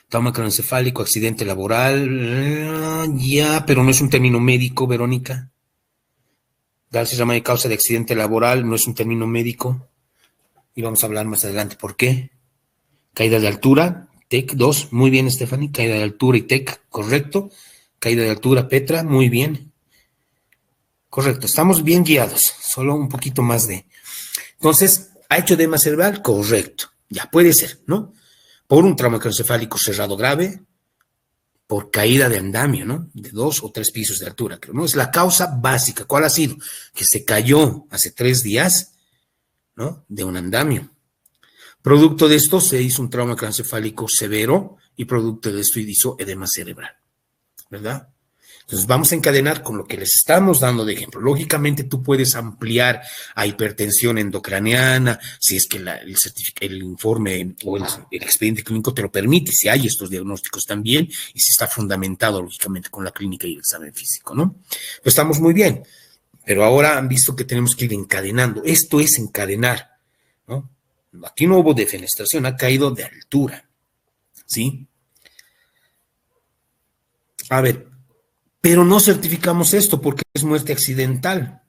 Trauma craneoencefálico, accidente laboral, ya, pero no es un término médico, Verónica. Darse llama de causa de accidente laboral, no es un término médico. Y vamos a hablar más adelante por qué. Caída de altura, TEC 2, muy bien, Stephanie. Caída de altura y TEC, correcto. Caída de altura, Petra, muy bien. Correcto, estamos bien guiados, solo un poquito más de... Entonces, ¿ha hecho edema cerebral? Correcto, ya puede ser, ¿no? Por un trauma craneoencefálico cerrado grave, por caída de andamio, ¿no? De 2 o 3 pisos de altura, creo, ¿no? Es la causa básica. ¿Cuál ha sido? Que se cayó hace 3 días, ¿no? De un andamio. Producto de esto se hizo un trauma craneoencefálico severo y producto de esto hizo edema cerebral, ¿verdad? Entonces vamos a encadenar con lo que les estamos dando de ejemplo. Lógicamente tú puedes ampliar a hipertensión endocraniana, si es que el informe o el expediente clínico te lo permite, si hay estos diagnósticos también, y si está fundamentado lógicamente con la clínica y el examen físico, ¿no? Pues estamos muy bien, pero ahora han visto que tenemos que ir encadenando. Esto es encadenar, ¿no? Aquí no hubo defenestración, ha caído de altura, ¿sí? A ver, pero no certificamos esto porque es muerte accidental,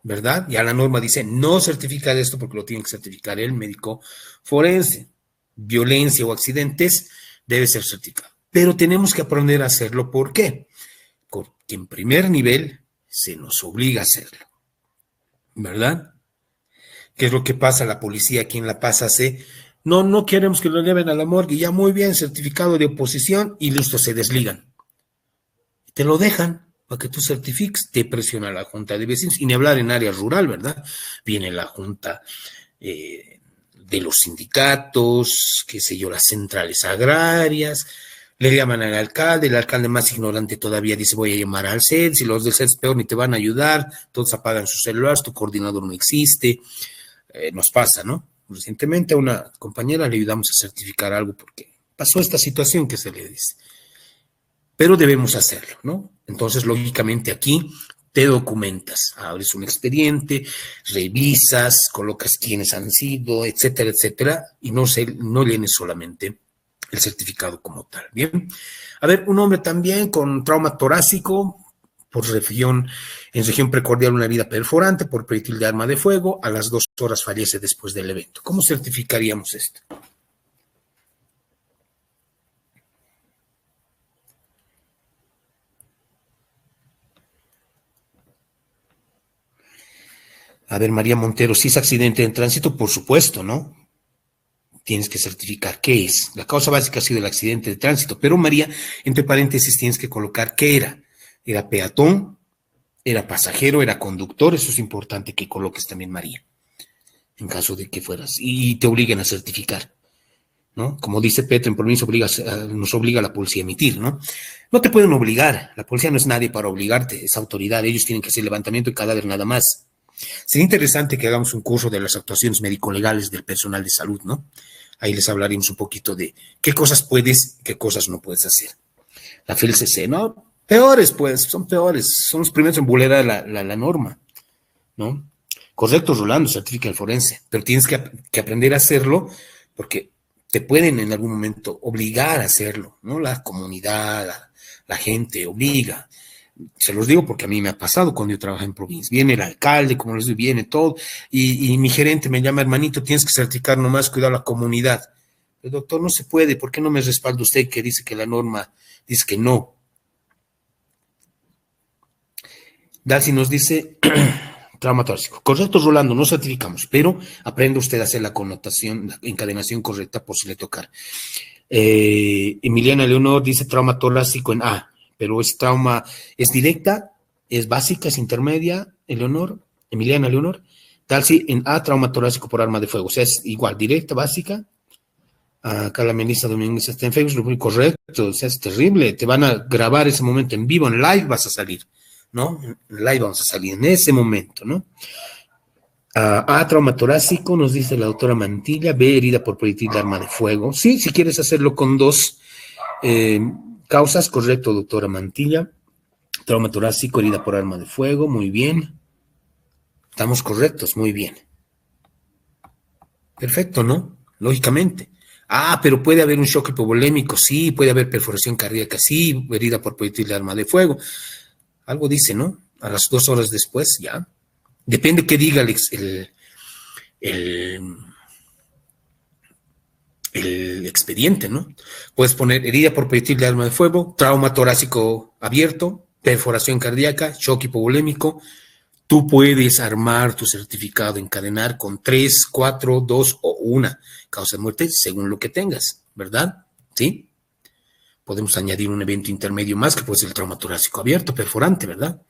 ¿verdad? Ya la norma dice no certificar esto porque lo tiene que certificar el médico forense. Violencia o accidentes debe ser certificado. Pero tenemos que aprender a hacerlo. ¿Por qué? Porque en primer nivel se nos obliga a hacerlo, ¿verdad? ¿Qué es lo que pasa? La policía aquí en La Paz hace, no queremos que lo lleven a la morgue, ya muy bien, certificado de oposición y listo, se desligan. Te lo dejan para que tú certifiques, te presiona la Junta de Vecinos, y ni hablar en área rural, ¿verdad? Viene la Junta de los sindicatos, qué sé yo, las centrales agrarias, le llaman al alcalde, el alcalde más ignorante todavía dice voy a llamar al CEDS, y los del CEDS peor ni te van a ayudar, todos apagan sus celulares, tu coordinador no existe, nos pasa, ¿no? Recientemente a una compañera le ayudamos a certificar algo porque pasó esta situación que se le dice. Pero debemos hacerlo, ¿no? Entonces, lógicamente aquí te documentas, abres un expediente, revisas, colocas quiénes han sido, etcétera, etcétera, y no llenes solamente el certificado como tal, ¿bien? A ver, un hombre también con trauma torácico, en región precordial una herida perforante por proyectil de arma de fuego, a las 2 horas fallece después del evento. ¿Cómo certificaríamos esto? A ver, María Montero, si es accidente en tránsito, por supuesto, ¿no? Tienes que certificar qué es. La causa básica ha sido el accidente de tránsito, pero María, entre paréntesis, tienes que colocar qué era. era peatón, era pasajero, era conductor. Eso es importante que coloques también, María, en caso de que fueras, y te obliguen a certificar, ¿no? Como dice Petro, en provincia nos obliga a la policía a emitir, ¿no? No te pueden obligar, la policía no es nadie para obligarte, es autoridad, ellos tienen que hacer levantamiento de cadáver nada más. Sería interesante que hagamos un curso de las actuaciones médico-legales del personal de salud, ¿no? Ahí les hablaremos un poquito de qué cosas puedes y qué cosas no puedes hacer. La FELCC, ¿no? Peores, pues, son peores, son los primeros en vulnerar la norma, ¿no? Correcto, Rolando, certifica el forense, pero tienes que aprender a hacerlo porque te pueden en algún momento obligar a hacerlo, ¿no? La comunidad, la gente obliga. Se los digo porque a mí me ha pasado cuando yo trabajo en provincia. Viene el alcalde, como les digo, viene todo, y mi gerente me llama, hermanito, tienes que certificar nomás, cuidado a la comunidad. El doctor, no se puede, ¿por qué no me respalda usted que dice que la norma dice que no? Dalcy nos dice, trauma torácico. Correcto, Rolando, no certificamos, pero aprende usted a hacer la connotación, la encadenación correcta por si le tocar. Emiliana Leonor dice trauma torácico en A, pero es trauma, es directa, es básica, es intermedia, Emiliana Leonor. Dalcy en A, trauma torácico por arma de fuego, o sea, es igual, directa, básica. Carla Melissa Domínguez está en Facebook, correcto, o sea, es terrible, te van a grabar ese momento en vivo, en live vas a salir, ¿no? En live vamos a salir en ese momento, ¿no? Trauma torácico, nos dice la doctora Mantilla. B, herida por proyectil de arma de fuego. Sí, si quieres hacerlo con dos causas, correcto, doctora Mantilla. Trauma torácico, herida por arma de fuego, muy bien. Estamos correctos, muy bien. Perfecto, ¿no? Lógicamente. Pero puede haber un shock hipovolémico, sí, puede haber perforación cardíaca, sí, herida por proyectil de arma de fuego. Algo dice, ¿no? A las 2 horas después, ya. Depende qué diga el expediente, ¿no? Puedes poner herida por proyectil de arma de fuego, trauma torácico abierto, perforación cardíaca, shock hipovolémico. Tú puedes armar tu certificado, encadenar con 3, 4, 2 o 1 causa de muerte según lo que tengas, ¿verdad? ¿Sí? Podemos añadir un evento intermedio más que puede ser el trauma torácico abierto, perforante, ¿verdad?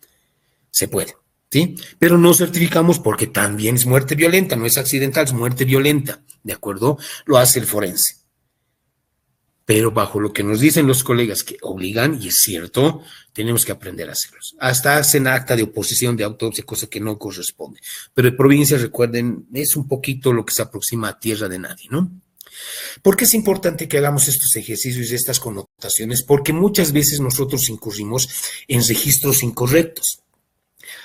Se puede, ¿sí? Pero no certificamos porque también es muerte violenta, no es accidental, es muerte violenta, ¿de acuerdo? Lo hace el forense. Pero bajo lo que nos dicen los colegas que obligan, y es cierto, tenemos que aprender a hacerlos. Hasta hacen acta de oposición de autopsia, cosa que no corresponde. Pero en provincia, recuerden, es un poquito lo que se aproxima a tierra de nadie, ¿no? ¿Por qué es importante que hagamos estos ejercicios y estas connotaciones? Porque muchas veces nosotros incurrimos en registros incorrectos.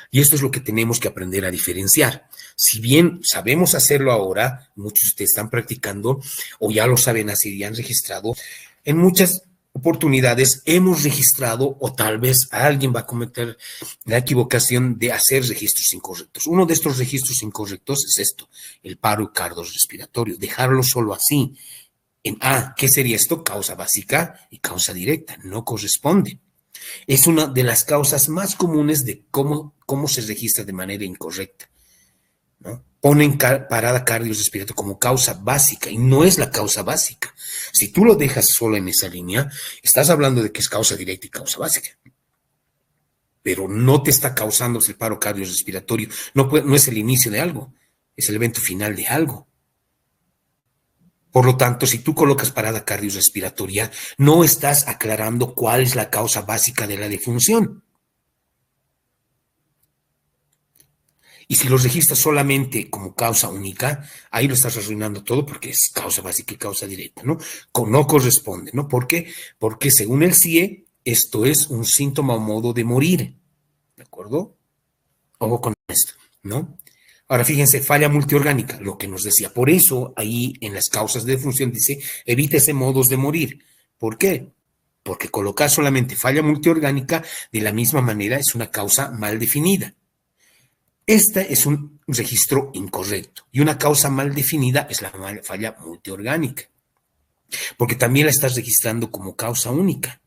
Y esto es lo que tenemos que aprender a diferenciar. Si bien sabemos hacerlo ahora, muchos de ustedes están practicando o ya lo saben hacer y han registrado, en muchas oportunidades hemos registrado o tal vez alguien va a cometer la equivocación de hacer registros incorrectos. Uno de estos registros incorrectos es esto, el paro cardiorrespiratorio, dejarlo solo así. ¿Qué sería esto? Causa básica y causa directa, no corresponde. Es una de las causas más comunes de cómo se registra de manera incorrecta, ¿no? Ponen parada cardiorrespiratoria como causa básica y no es la causa básica. Si tú lo dejas solo en esa línea, estás hablando de que es causa directa y causa básica. Pero no te está causando el paro cardiorrespiratorio, no es el inicio de algo, es el evento final de algo. Por lo tanto, si tú colocas parada cardiorrespiratoria, no estás aclarando cuál es la causa básica de la defunción. Y si los registras solamente como causa única, ahí lo estás arruinando todo porque es causa básica y causa directa, ¿no? No corresponde, ¿no? ¿Por qué? Porque según el CIE, esto es un síntoma o modo de morir, ¿de acuerdo? Ojo con esto, ¿no? Ahora fíjense, falla multiorgánica, lo que nos decía. Por eso ahí en las causas de defunción dice, evítese modos de morir. ¿Por qué? Porque colocar solamente falla multiorgánica de la misma manera es una causa mal definida. Esta es un registro incorrecto y una causa mal definida es la falla multiorgánica, porque también la estás registrando como causa única.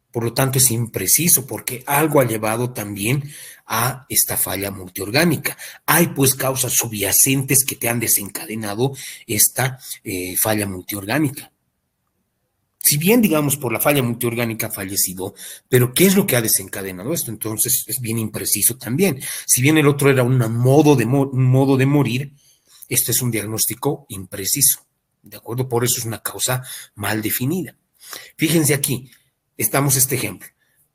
Por lo tanto, es impreciso porque algo ha llevado también a esta falla multiorgánica. Hay pues causas subyacentes que te han desencadenado esta falla multiorgánica. Si bien, digamos, por la falla multiorgánica ha fallecido, pero ¿qué es lo que ha desencadenado esto? Entonces es bien impreciso también. Si bien el otro era un modo de morir, este es un diagnóstico impreciso, ¿de acuerdo? Por eso es una causa mal definida. Fíjense aquí, estamos este ejemplo.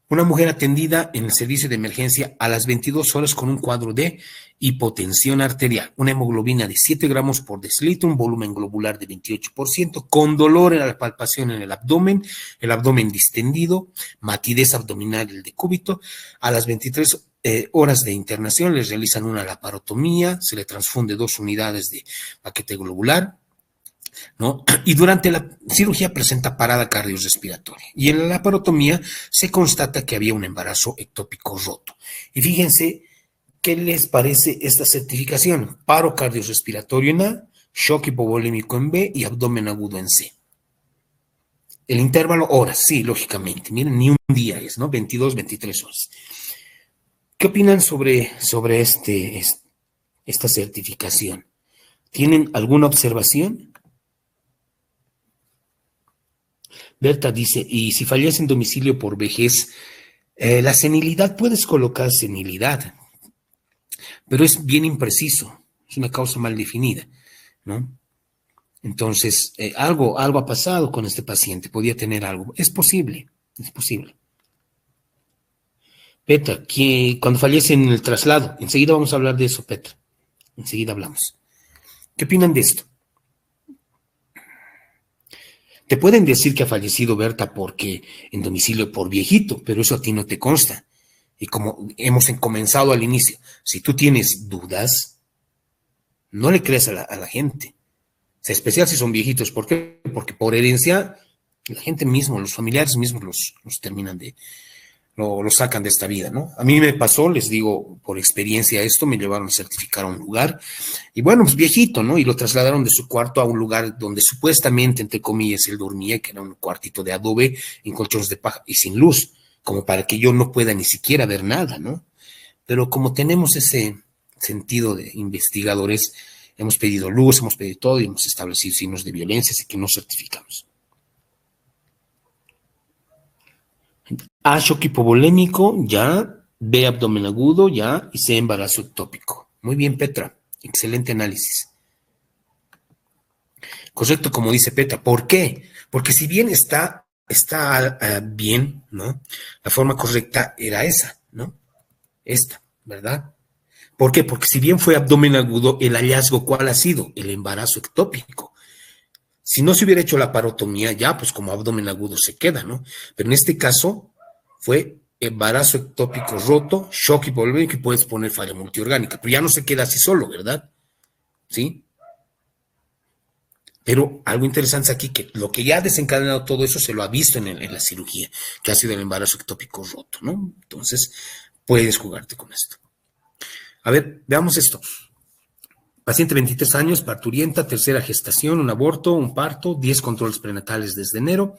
Una mujer atendida en el servicio de emergencia a las 22 horas con un cuadro de hipotensión arterial, una hemoglobina de 7 gramos por decilitro, un volumen globular de 28%, con dolor en la palpación en el abdomen distendido, matidez abdominal del decúbito. A las 23 horas de internación les realizan una laparotomía, se le transfunde 2 unidades de paquete globular, ¿no? Y durante la cirugía presenta parada cardiorrespiratoria. Y en la laparotomía se constata que había un embarazo ectópico roto. Y fíjense, ¿qué les parece esta certificación? Paro cardiorrespiratorio en A, shock hipovolémico en B y abdomen agudo en C. El intervalo horas, sí, lógicamente. Miren, ni un día es, ¿no? 22, 23 horas. ¿Qué opinan sobre esta certificación? ¿Tienen alguna observación? Berta dice, y si fallece en domicilio por vejez, la senilidad, puedes colocar senilidad, pero es bien impreciso, es una causa mal definida, ¿no? Entonces, algo ha pasado con este paciente, podía tener algo, es posible, es posible. Petra, cuando fallece en el traslado, enseguida vamos a hablar de eso, Petra, enseguida hablamos. ¿Qué opinan de esto? Te pueden decir que ha fallecido Berta porque en domicilio por viejito, pero eso a ti no te consta. Y como hemos comenzado al inicio, si tú tienes dudas, no le creas a la gente. O sea, especial si son viejitos. ¿Por qué? Porque por herencia, la gente mismo, los familiares mismos los terminan lo sacan de esta vida, ¿no? A mí me pasó, les digo, por experiencia esto, me llevaron a certificar a un lugar, y bueno, pues viejito, ¿no? Y lo trasladaron de su cuarto a un lugar donde supuestamente, entre comillas, él dormía, que era un cuartito de adobe, en colchones de paja y sin luz, como para que yo no pueda ni siquiera ver nada, ¿no? Pero como tenemos ese sentido de investigadores, hemos pedido luz, hemos pedido todo y hemos establecido signos de violencia, así que no certificamos. A, shock hipovolémico, ya. B, abdomen agudo, ya. Y C, embarazo ectópico. Muy bien, Petra. Excelente análisis. Correcto, como dice Petra. ¿Por qué? Porque si bien está bien, ¿no? La forma correcta era esa, ¿no? Esta, ¿verdad? ¿Por qué? Porque si bien fue abdomen agudo, el hallazgo, ¿cuál ha sido? El embarazo ectópico. Si no se hubiera hecho la parotomía, ya, pues como abdomen agudo se queda, ¿no? Pero en este caso fue embarazo ectópico roto, shock hipovolémico y puedes poner falla multiorgánica, pero ya no se queda así solo, ¿verdad? ¿Sí? Pero algo interesante aquí, que lo que ya ha desencadenado todo eso se lo ha visto en la cirugía, que ha sido el embarazo ectópico roto, ¿no? Entonces, puedes jugarte con esto. A ver, veamos esto. Paciente 23 años, parturienta, tercera gestación, un aborto, un parto, 10 controles prenatales desde enero.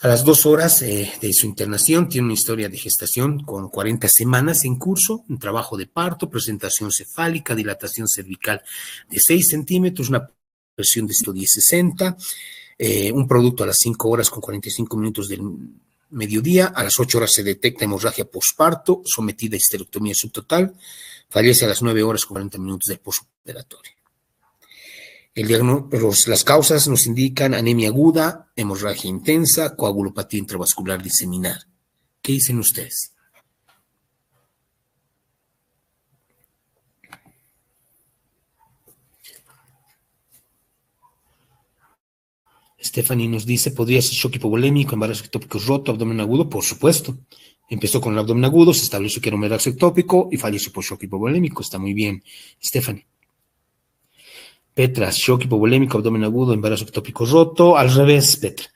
A las 2 horas de su internación tiene una historia de gestación con 40 semanas en curso, un trabajo de parto, presentación cefálica, dilatación cervical de 6 centímetros, una presión de 110/60, un producto a las 5 horas con 45 minutos del mediodía, a las 8 horas se detecta hemorragia posparto, sometida a histerectomía subtotal, fallece a las 9 horas con 40 minutos del postoperatorio. Las causas nos indican anemia aguda, hemorragia intensa, coagulopatía intravascular diseminada. ¿Qué dicen ustedes? Stephanie nos dice, ¿podría ser shock hipovolémico, embarazo ectópico roto, abdomen agudo? Por supuesto. Empezó con el abdomen agudo, se estableció que era un embarazo ectópico y falleció por shock hipovolémico. Está muy bien, Stephanie. Petra, shock hipovolémico, abdomen agudo, embarazo ectópico roto. Al revés, Petra.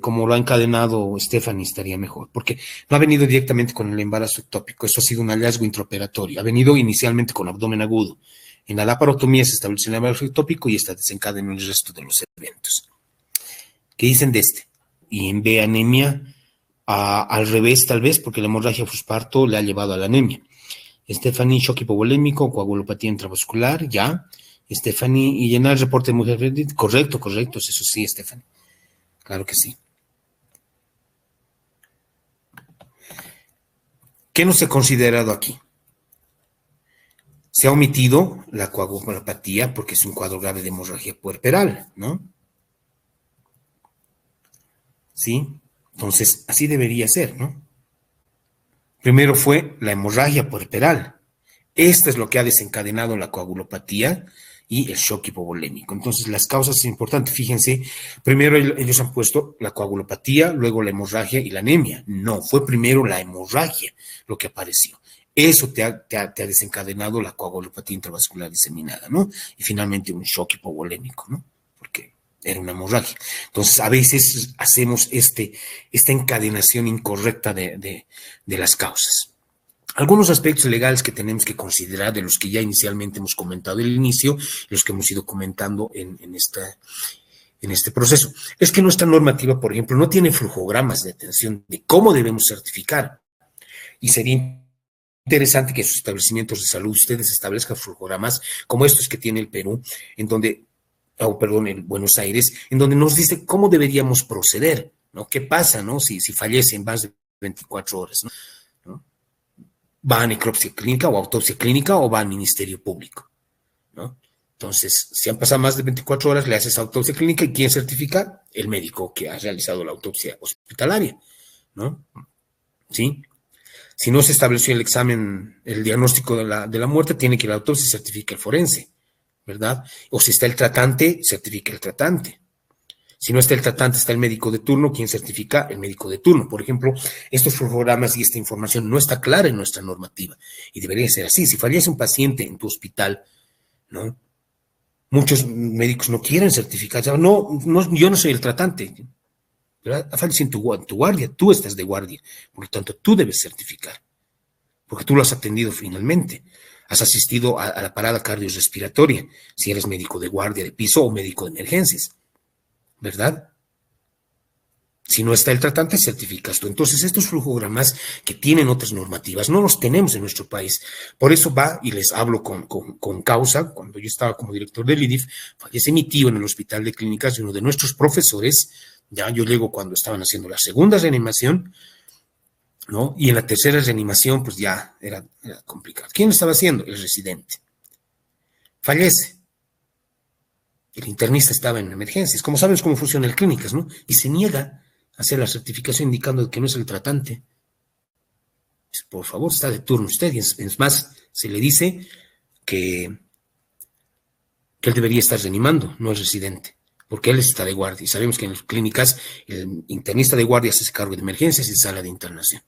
Como lo ha encadenado Stephanie, estaría mejor, porque no ha venido directamente con el embarazo ectópico. Eso ha sido un hallazgo intraoperatorio. Ha venido inicialmente con abdomen agudo. En la laparotomía se estableció el embarazo ectópico y está desencadenado en el resto de los eventos. ¿Qué dicen de este? Y en B, anemia, al revés tal vez, porque la hemorragia posparto le ha llevado a la anemia. Stephanie, shock hipovolémico, coagulopatía intravascular, ya. Stephanie, y llenar el reporte de mujer, correcto, eso sí, Stephanie. Claro que sí. ¿Qué no se ha considerado aquí? Se ha omitido la coagulopatía porque es un cuadro grave de hemorragia puerperal, ¿no? ¿Sí? Entonces, así debería ser, ¿no? Primero fue la hemorragia puerperal. Esto es lo que ha desencadenado la coagulopatía y el shock hipovolémico. Entonces, las causas son importantes. Fíjense, primero ellos han puesto la coagulopatía, luego la hemorragia y la anemia. No, fue primero la hemorragia lo que apareció. Eso te ha desencadenado la coagulopatía intravascular diseminada, ¿no? Y finalmente un shock hipovolémico, ¿no? Porque era una hemorragia. Entonces, a veces hacemos esta encadenación incorrecta de las causas. Algunos aspectos legales que tenemos que considerar, de los que ya inicialmente hemos comentado al inicio, los que hemos ido comentando en este proceso, es que nuestra normativa, por ejemplo, no tiene flujogramas de atención de cómo debemos certificar. Y sería interesante que sus establecimientos de salud ustedes establezcan flujogramas como estos que tiene el Perú, en donde, en Buenos Aires, en donde nos dice cómo deberíamos proceder, ¿no? ¿Qué pasa, no? Si fallece en más de 24 horas, ¿no? ¿Va a necropsia clínica o autopsia clínica o va al Ministerio Público? ¿No? Entonces, si han pasado más de 24 horas, le haces autopsia clínica y ¿quién certifica? El médico que ha realizado la autopsia hospitalaria, ¿no? ¿Sí? Si no se estableció el examen, el diagnóstico de la muerte, tiene que ir a la autopsia y certifica el forense, ¿verdad? O si está el tratante, certifica el tratante. Si no está el tratante, está el médico de turno, quien certifica el médico de turno. Por ejemplo, estos programas y esta información no está clara en nuestra normativa y debería ser así. Si fallece un paciente en tu hospital, ¿no? Muchos médicos no quieren certificar. No, yo no soy el tratante. ¿Verdad? Ha fallecido en tu guardia, tú estás de guardia. Por lo tanto, tú debes certificar, porque tú lo has atendido finalmente. Has asistido a la parada cardiorrespiratoria, si eres médico de guardia de piso o médico de emergencias. ¿Verdad? Si no está el tratante, certificas tú. Entonces, estos flujogramas que tienen otras normativas, no los tenemos en nuestro país. Por eso va, y les hablo con causa, cuando yo estaba como director del IDIF, fallece mi tío en el hospital de clínicas y uno de nuestros profesores, ya yo llego cuando estaban haciendo la segunda reanimación, ¿no? Y en la tercera reanimación, pues ya era complicado. ¿Quién lo estaba haciendo? El residente. Fallece. El internista estaba en emergencias. Como sabes cómo funciona el clínicas, ¿no? Y se niega a hacer la certificación indicando que no es el tratante. Por favor, está de turno usted. Y es más, se le dice que él debería estar reanimando, no el residente, porque él está de guardia. Y sabemos que en las clínicas el internista de guardia se hace cargo de emergencias y sala de internación.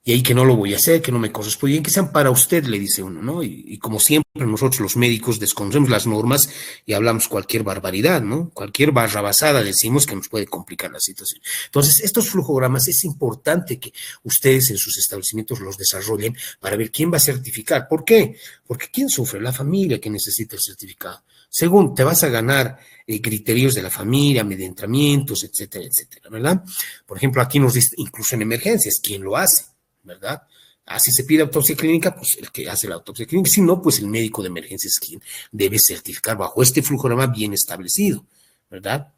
Y ahí que no lo voy a hacer, que no me corresponde, y que sean para usted, le dice uno, ¿no? Y como siempre, nosotros los médicos desconocemos las normas y hablamos cualquier barbaridad, ¿no? Cualquier barrabasada decimos que nos puede complicar la situación. Entonces, estos flujogramas es importante que ustedes en sus establecimientos los desarrollen para ver quién va a certificar. ¿Por qué? Porque ¿quién sufre? La familia que necesita el certificado. Según te vas a ganar criterios de la familia, amedrentamientos, etcétera, etcétera, ¿verdad? Por ejemplo, aquí nos dice, incluso en emergencias, ¿quién lo hace? ¿Verdad? Así se pide autopsia clínica, pues el que hace la autopsia clínica, si no, pues el médico de emergencias quien debe certificar bajo este flujograma bien establecido, ¿verdad?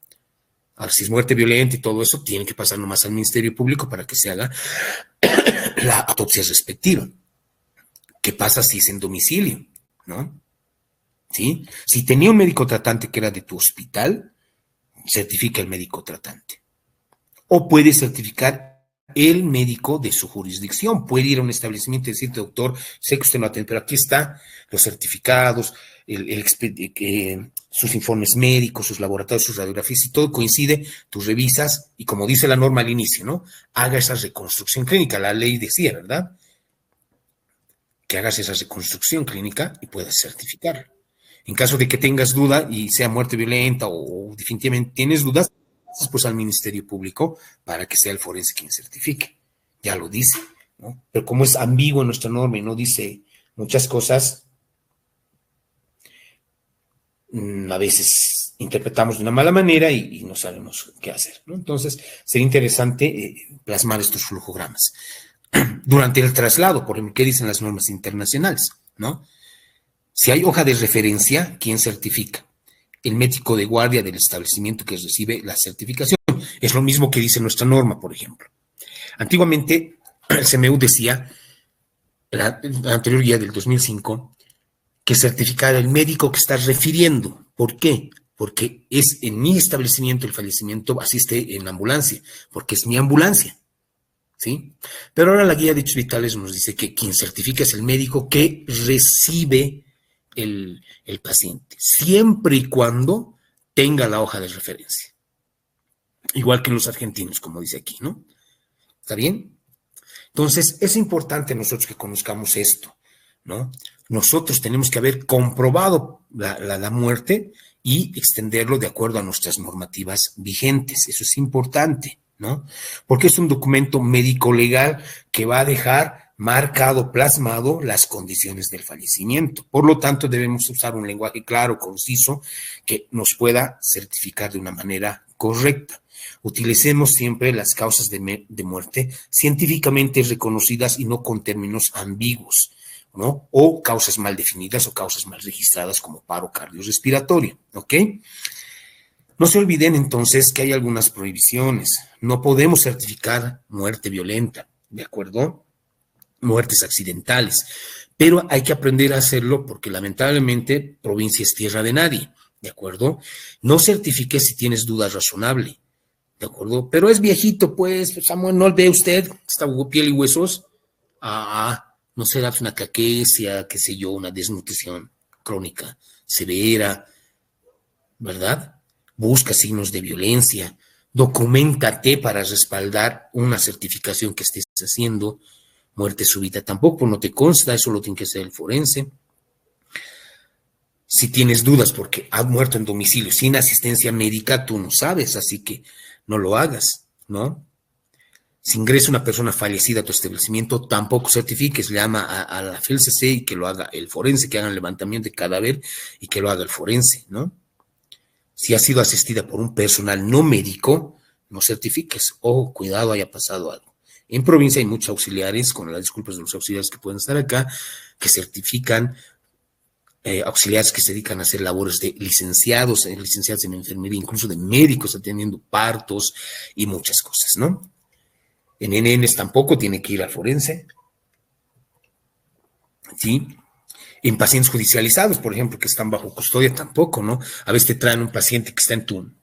Ahora, si es muerte violenta y todo eso, tiene que pasar nomás al Ministerio Público para que se haga la autopsia respectiva. ¿Qué pasa si es en domicilio? ¿No? ¿Sí? Si tenía un médico tratante que era de tu hospital, certifica el médico tratante. O puede certificar el médico de su jurisdicción. Puede ir a un establecimiento y decirte, doctor, sé que usted no atiende, pero aquí están los certificados, sus informes médicos, sus laboratorios, sus radiografías, y todo coincide, tú revisas, y como dice la norma al inicio, ¿no? Haga esa reconstrucción clínica, la ley decía, ¿verdad? Que hagas esa reconstrucción clínica y puedas certificarlo. En caso de que tengas duda y sea muerte violenta o definitivamente tienes dudas, pues al Ministerio Público para que sea el forense quien certifique. Ya lo dice, ¿no? Pero como es ambiguo en nuestra norma y no dice muchas cosas, a veces interpretamos de una mala manera y no sabemos qué hacer, ¿no? Entonces, sería interesante plasmar estos flujogramas. Durante el traslado, por ejemplo, ¿qué dicen las normas internacionales, no? Si hay hoja de referencia, ¿quién certifica? el médico de guardia del establecimiento que recibe la certificación. Es lo mismo que dice nuestra norma, por ejemplo. Antiguamente, el CMU decía, la anterior guía del 2005, que certificara el médico que está refiriendo. ¿Por qué? Porque es en mi establecimiento el fallecimiento, asiste en ambulancia, porque es mi ambulancia, ¿sí? Pero ahora la guía de hechos vitales nos dice que quien certifica es el médico que recibe el paciente, siempre y cuando tenga la hoja de referencia. Igual que en los argentinos, como dice aquí, ¿no? ¿Está bien? Entonces, es importante nosotros que conozcamos esto, ¿no? Nosotros tenemos que haber comprobado la muerte y extenderlo de acuerdo a nuestras normativas vigentes. Eso es importante, ¿no? Porque es un documento médico-legal que va a dejar marcado, plasmado las condiciones del fallecimiento. Por lo tanto, debemos usar un lenguaje claro, conciso, que nos pueda certificar de una manera correcta. Utilicemos siempre las causas de muerte científicamente reconocidas y no con términos ambiguos, ¿no? O causas mal definidas o causas mal registradas como paro cardiorrespiratorio, ¿ok? No se olviden entonces que hay algunas prohibiciones. No podemos certificar muerte violenta, ¿de acuerdo? Muertes accidentales, pero hay que aprender a hacerlo porque lamentablemente provincia es tierra de nadie, ¿de acuerdo? No certifique si tienes duda razonable, ¿de acuerdo? Pero es viejito, pues, Samuel, ¿no ve usted? Está piel y huesos. No será una caquecia, qué sé yo, una desnutrición crónica severa, ¿verdad? Busca signos de violencia, documéntate para respaldar una certificación que estés haciendo. Muerte súbita tampoco, no te consta, eso lo tiene que hacer el forense. Si tienes dudas porque has muerto en domicilio sin asistencia médica, tú no sabes, así que no lo hagas, ¿no? Si ingresa una persona fallecida a tu establecimiento, tampoco certifiques, llama a la FELCC y que lo haga el forense, que hagan el levantamiento de cadáver y que lo haga el forense, ¿no? Si ha sido asistida por un personal no médico, no certifiques. Ojo, cuidado, haya pasado algo. En provincia hay muchos auxiliares, con las disculpas de los auxiliares que pueden estar acá, que certifican, auxiliares que se dedican a hacer labores de licenciados en enfermería, incluso de médicos atendiendo partos y muchas cosas, ¿no? En NNs tampoco tiene que ir al forense, ¿sí? En pacientes judicializados, por ejemplo, que están bajo custodia, tampoco, ¿no? A veces te traen un paciente que está en tu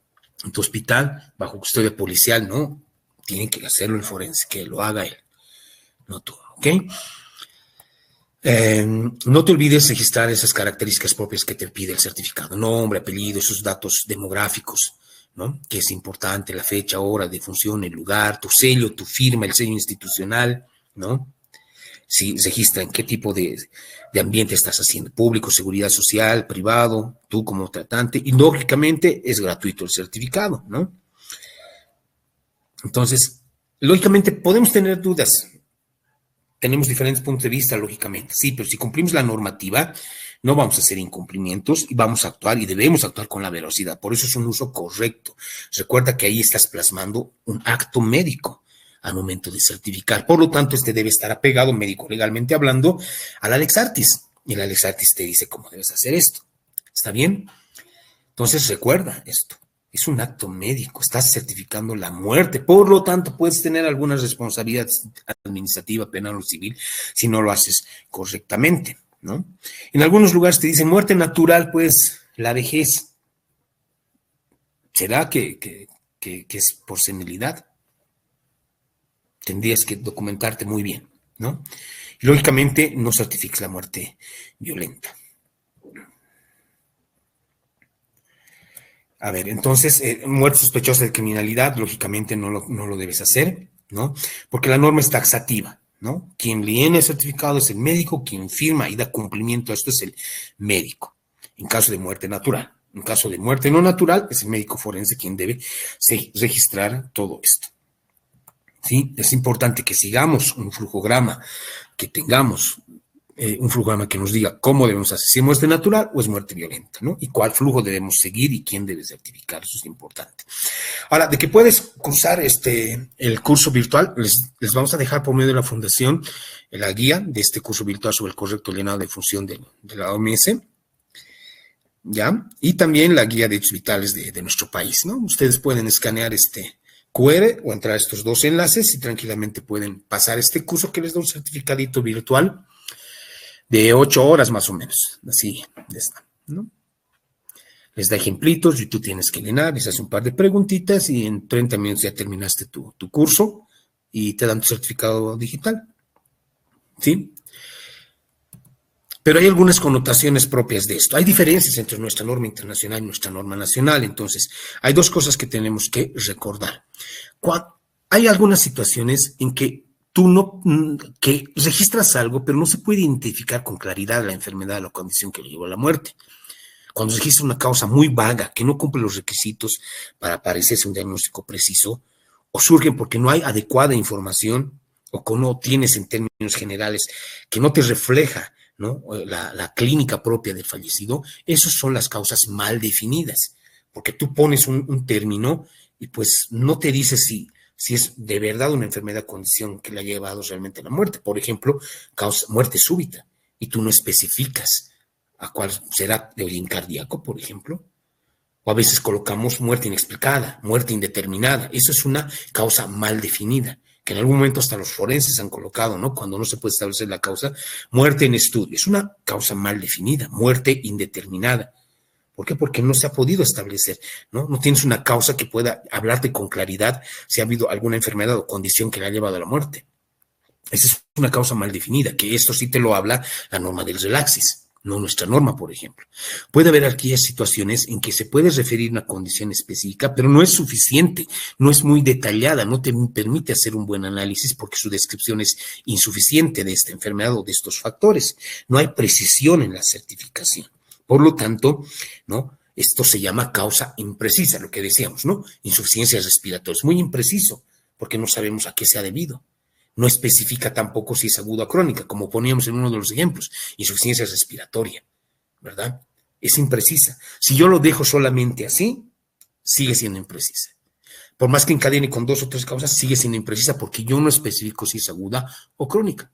hospital bajo custodia policial, ¿no? Tiene que hacerlo el forense, que lo haga él, no tú, ¿ok? No te olvides registrar esas características propias que te pide el certificado, nombre, apellido, esos datos demográficos, ¿no? Que es importante, la fecha, hora de función, el lugar, tu sello, tu firma, el sello institucional, ¿no? Si registra en qué tipo de ambiente estás haciendo, público, seguridad social, privado, tú como tratante, y lógicamente es gratuito el certificado, ¿no? Entonces, lógicamente podemos tener dudas, tenemos diferentes puntos de vista, lógicamente, sí, pero si cumplimos la normativa, no vamos a hacer incumplimientos y vamos a actuar y debemos actuar con la velocidad. Por eso es un uso correcto. Recuerda que ahí estás plasmando un acto médico al momento de certificar. Por lo tanto, este debe estar apegado, médico legalmente hablando, al Alex Artis. Y el Alex Artis te dice cómo debes hacer esto. ¿Está bien? Entonces, recuerda esto. Es un acto médico, estás certificando la muerte, por lo tanto puedes tener alguna responsabilidad administrativa, penal o civil si no lo haces correctamente, ¿no? En algunos lugares te dicen muerte natural, pues la vejez. ¿Será que es por senilidad? Tendrías que documentarte muy bien, ¿no? Y lógicamente no certifiques la muerte violenta. A ver, entonces, muerte sospechosa de criminalidad, lógicamente no lo debes hacer, ¿no? Porque la norma es taxativa, ¿no? Quien viene el certificado es el médico, quien firma y da cumplimiento a esto es el médico, en caso de muerte natural. En caso de muerte no natural, es el médico forense quien debe registrar todo esto. ¿Sí? Es importante que sigamos un flujograma, que tengamos un flujograma que nos diga cómo debemos hacer, si es muerte natural o es muerte violenta, ¿no? Y cuál flujo debemos seguir y quién debe certificar, eso es importante. Ahora, de que puedes cursar el curso virtual, les vamos a dejar por medio de la fundación la guía de este curso virtual sobre el correcto llenado de función de la OMS. ¿ya? Y también la guía de hechos vitales de nuestro país, ¿no? Ustedes pueden escanear este QR o entrar a estos dos enlaces y tranquilamente pueden pasar este curso que les da un certificadito virtual de 8 horas más o menos, así está, ¿no? Les da ejemplitos y tú tienes que llenar, les hace un par de preguntitas y en 30 minutos ya terminaste tu curso y te dan tu certificado digital, ¿sí? Pero hay algunas connotaciones propias de esto. Hay diferencias entre nuestra norma internacional y nuestra norma nacional. Entonces, hay dos cosas que tenemos que recordar. Hay algunas situaciones en que tú que registras algo, pero no se puede identificar con claridad la enfermedad o la condición que le llevó a la muerte. Cuando registras una causa muy vaga, que no cumple los requisitos para parecerse un diagnóstico preciso, o surgen porque no hay adecuada información, o que no tienes en términos generales, que no te refleja, ¿no?, la clínica propia del fallecido, esas son las causas mal definidas, porque tú pones un término y pues no te dice si es de verdad una enfermedad o condición que le ha llevado realmente a la muerte. Por ejemplo, muerte súbita, y tú no especificas a cuál será de origen cardíaco, por ejemplo. O a veces colocamos muerte inexplicada, muerte indeterminada. Eso es una causa mal definida, que en algún momento hasta los forenses han colocado, ¿no? Cuando no se puede establecer la causa, muerte en estudio. Es una causa mal definida, muerte indeterminada. ¿Por qué? Porque no se ha podido establecer, ¿no? No tienes una causa que pueda hablarte con claridad si ha habido alguna enfermedad o condición que le ha llevado a la muerte. Esa es una causa mal definida, que esto sí te lo habla la norma del relaxis, no nuestra norma, por ejemplo. Puede haber aquí situaciones en que se puede referir a una condición específica, pero no es suficiente, no es muy detallada, no te permite hacer un buen análisis porque su descripción es insuficiente de esta enfermedad o de estos factores. No hay precisión en la certificación. Por lo tanto, ¿no?, esto se llama causa imprecisa, lo que decíamos, ¿no? Insuficiencia respiratoria. Es muy impreciso porque no sabemos a qué se ha debido. No especifica tampoco si es aguda o crónica, como poníamos en uno de los ejemplos, insuficiencia respiratoria, ¿verdad? Es imprecisa. Si yo lo dejo solamente así, sigue siendo imprecisa. Por más que encadene con 2 o 3 causas, sigue siendo imprecisa porque yo no especifico si es aguda o crónica.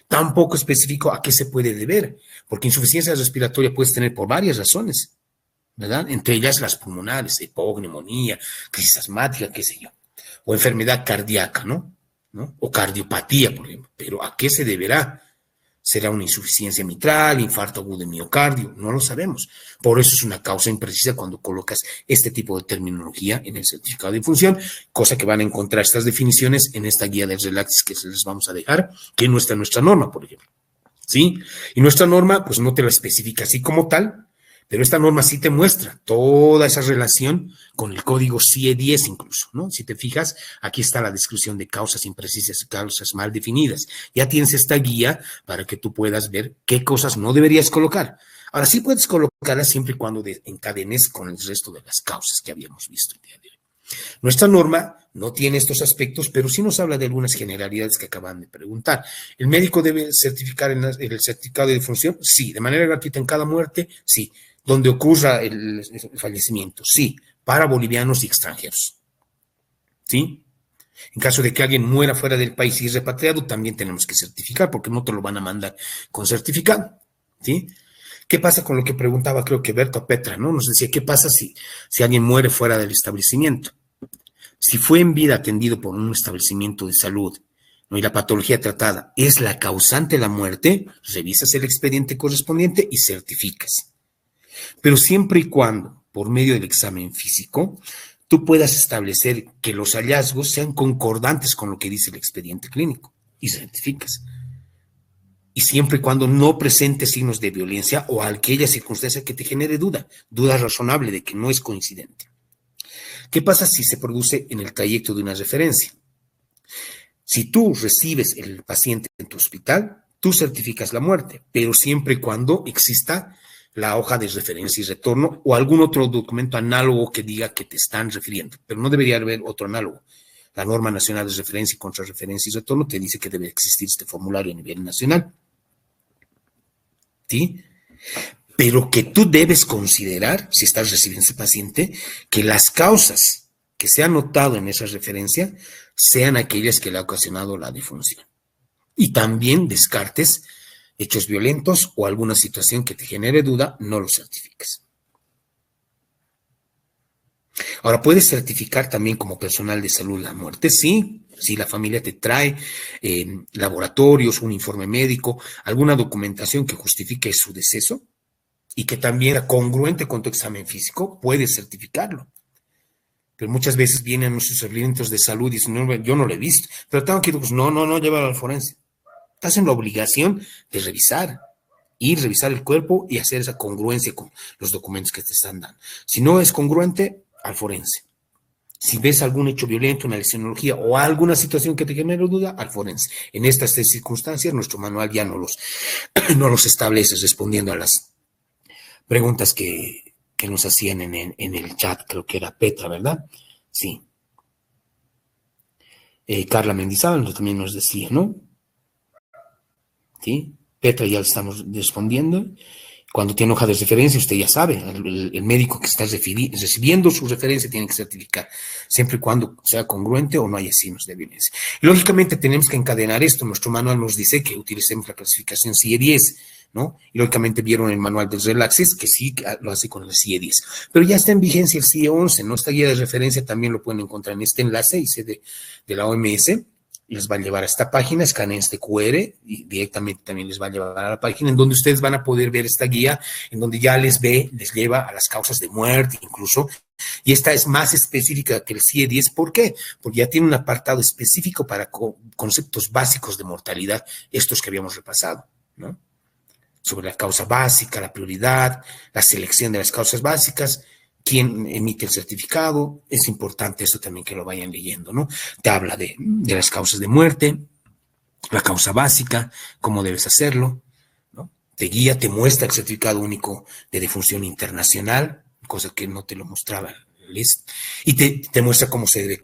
Tampoco especifico a qué se puede deber, porque insuficiencia respiratoria puedes tener por varias razones, ¿verdad? Entre ellas las pulmonares, hipognemonía, crisis asmática, qué sé yo, o enfermedad cardíaca, ¿no? O cardiopatía, por ejemplo. Pero ¿a qué se deberá? ¿Será una insuficiencia mitral, infarto agudo de miocardio? No lo sabemos. Por eso es una causa imprecisa cuando colocas este tipo de terminología en el certificado de función, cosa que van a encontrar estas definiciones en esta guía del relax que se les vamos a dejar, que no está en nuestra norma, por ejemplo. ¿Sí? Y nuestra norma, pues no te la especifica así como tal, pero esta norma sí te muestra toda esa relación con el código CIE-10 incluso, ¿no? Si te fijas, aquí está la descripción de causas imprecisas y causas mal definidas. Ya tienes esta guía para que tú puedas ver qué cosas no deberías colocar. Ahora sí puedes colocarlas siempre y cuando encadenes con el resto de las causas que habíamos visto el día de hoy. Nuestra norma no tiene estos aspectos, pero sí nos habla de algunas generalidades que acaban de preguntar. ¿El médico debe certificar en el certificado de defunción? Sí. ¿De manera gratuita en cada muerte? Sí. ¿Donde ocurra el fallecimiento? Sí. Para bolivianos y extranjeros. ¿Sí? En caso de que alguien muera fuera del país y es repatriado, también tenemos que certificar, porque no te lo van a mandar con certificado. ¿Sí? ¿Qué pasa con lo que preguntaba, creo que Berto Petra, ¿no? Nos decía, ¿qué pasa si alguien muere fuera del establecimiento? Si fue en vida atendido por un establecimiento de salud, ¿no?, y la patología tratada es la causante de la muerte, revisas el expediente correspondiente y certificas. Pero siempre y cuando, por medio del examen físico, tú puedas establecer que los hallazgos sean concordantes con lo que dice el expediente clínico y certificas. Y siempre y cuando no presente signos de violencia o aquella circunstancia que te genere duda razonable de que no es coincidente. ¿Qué pasa si se produce en el trayecto de una referencia? Si tú recibes el paciente en tu hospital, tú certificas la muerte, pero siempre y cuando exista la hoja de referencia y retorno o algún otro documento análogo que diga que te están refiriendo, pero no debería haber otro análogo. La Norma Nacional de Referencia y Contrarreferencia y Retorno te dice que debe existir este formulario a nivel nacional. ¿Sí? Pero que tú debes considerar, si estás recibiendo ese paciente, que las causas que se han notado en esa referencia sean aquellas que le ha ocasionado la defunción. Y también descartes hechos violentos o alguna situación que te genere duda, no lo certifiques. Ahora, ¿puedes certificar también como personal de salud la muerte? Sí, si la familia te trae laboratorios, un informe médico, alguna documentación que justifique su deceso y que también sea congruente con tu examen físico, puedes certificarlo. Pero muchas veces vienen nuestros servicios de salud y dicen, no, yo no lo he visto, pero tengo que ir, pues, no, llévalo al forense. Estás en la obligación de revisar, ir, revisar el cuerpo y hacer esa congruencia con los documentos que te están dando. Si no es congruente, al forense. Si ves algún hecho violento, una lesionología o alguna situación que te genere duda, al forense. En estas tres circunstancias, nuestro manual ya no los establece respondiendo a las preguntas que nos hacían en el chat, creo que era Petra, ¿verdad? Sí. Carla Mendizábal también nos decía, ¿no? ¿Sí? Petra ya le estamos respondiendo. Cuando tiene hoja de referencia, usted ya sabe, el médico que está recibiendo su referencia tiene que certificar, siempre y cuando sea congruente o no haya signos de violencia. Y lógicamente tenemos que encadenar esto. Nuestro manual nos dice que utilicemos la clasificación CIE-10, ¿no? Y lógicamente vieron el manual de Relaxes, que sí lo hace con el CIE-10. Pero ya está en vigencia el CIE-11, ¿no? Esta guía de referencia también lo pueden encontrar en este enlace, dice de la OMS. Les va a llevar a esta página, escaneen este QR y directamente también les va a llevar a la página en donde ustedes van a poder ver esta guía, en donde ya les lleva a las causas de muerte incluso, y esta es más específica que el CIE-10. ¿Por qué? Porque ya tiene un apartado específico para conceptos básicos de mortalidad, estos que habíamos repasado, ¿no? Sobre la causa básica, la prioridad, la selección de las causas básicas, quién emite el certificado. Es importante eso también que lo vayan leyendo, ¿no? Te habla de las causas de muerte, la causa básica, cómo debes hacerlo, ¿no? Te guía, te muestra el certificado único de defunción internacional, cosa que no te lo mostraba y te muestra cómo se debe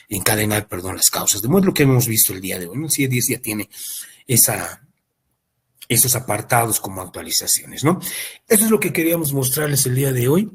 encadenar, las causas de muerte, lo que hemos visto el día de hoy, ¿no? El CIE-10 ya tiene esos apartados como actualizaciones, ¿no? Eso es lo que queríamos mostrarles el día de hoy.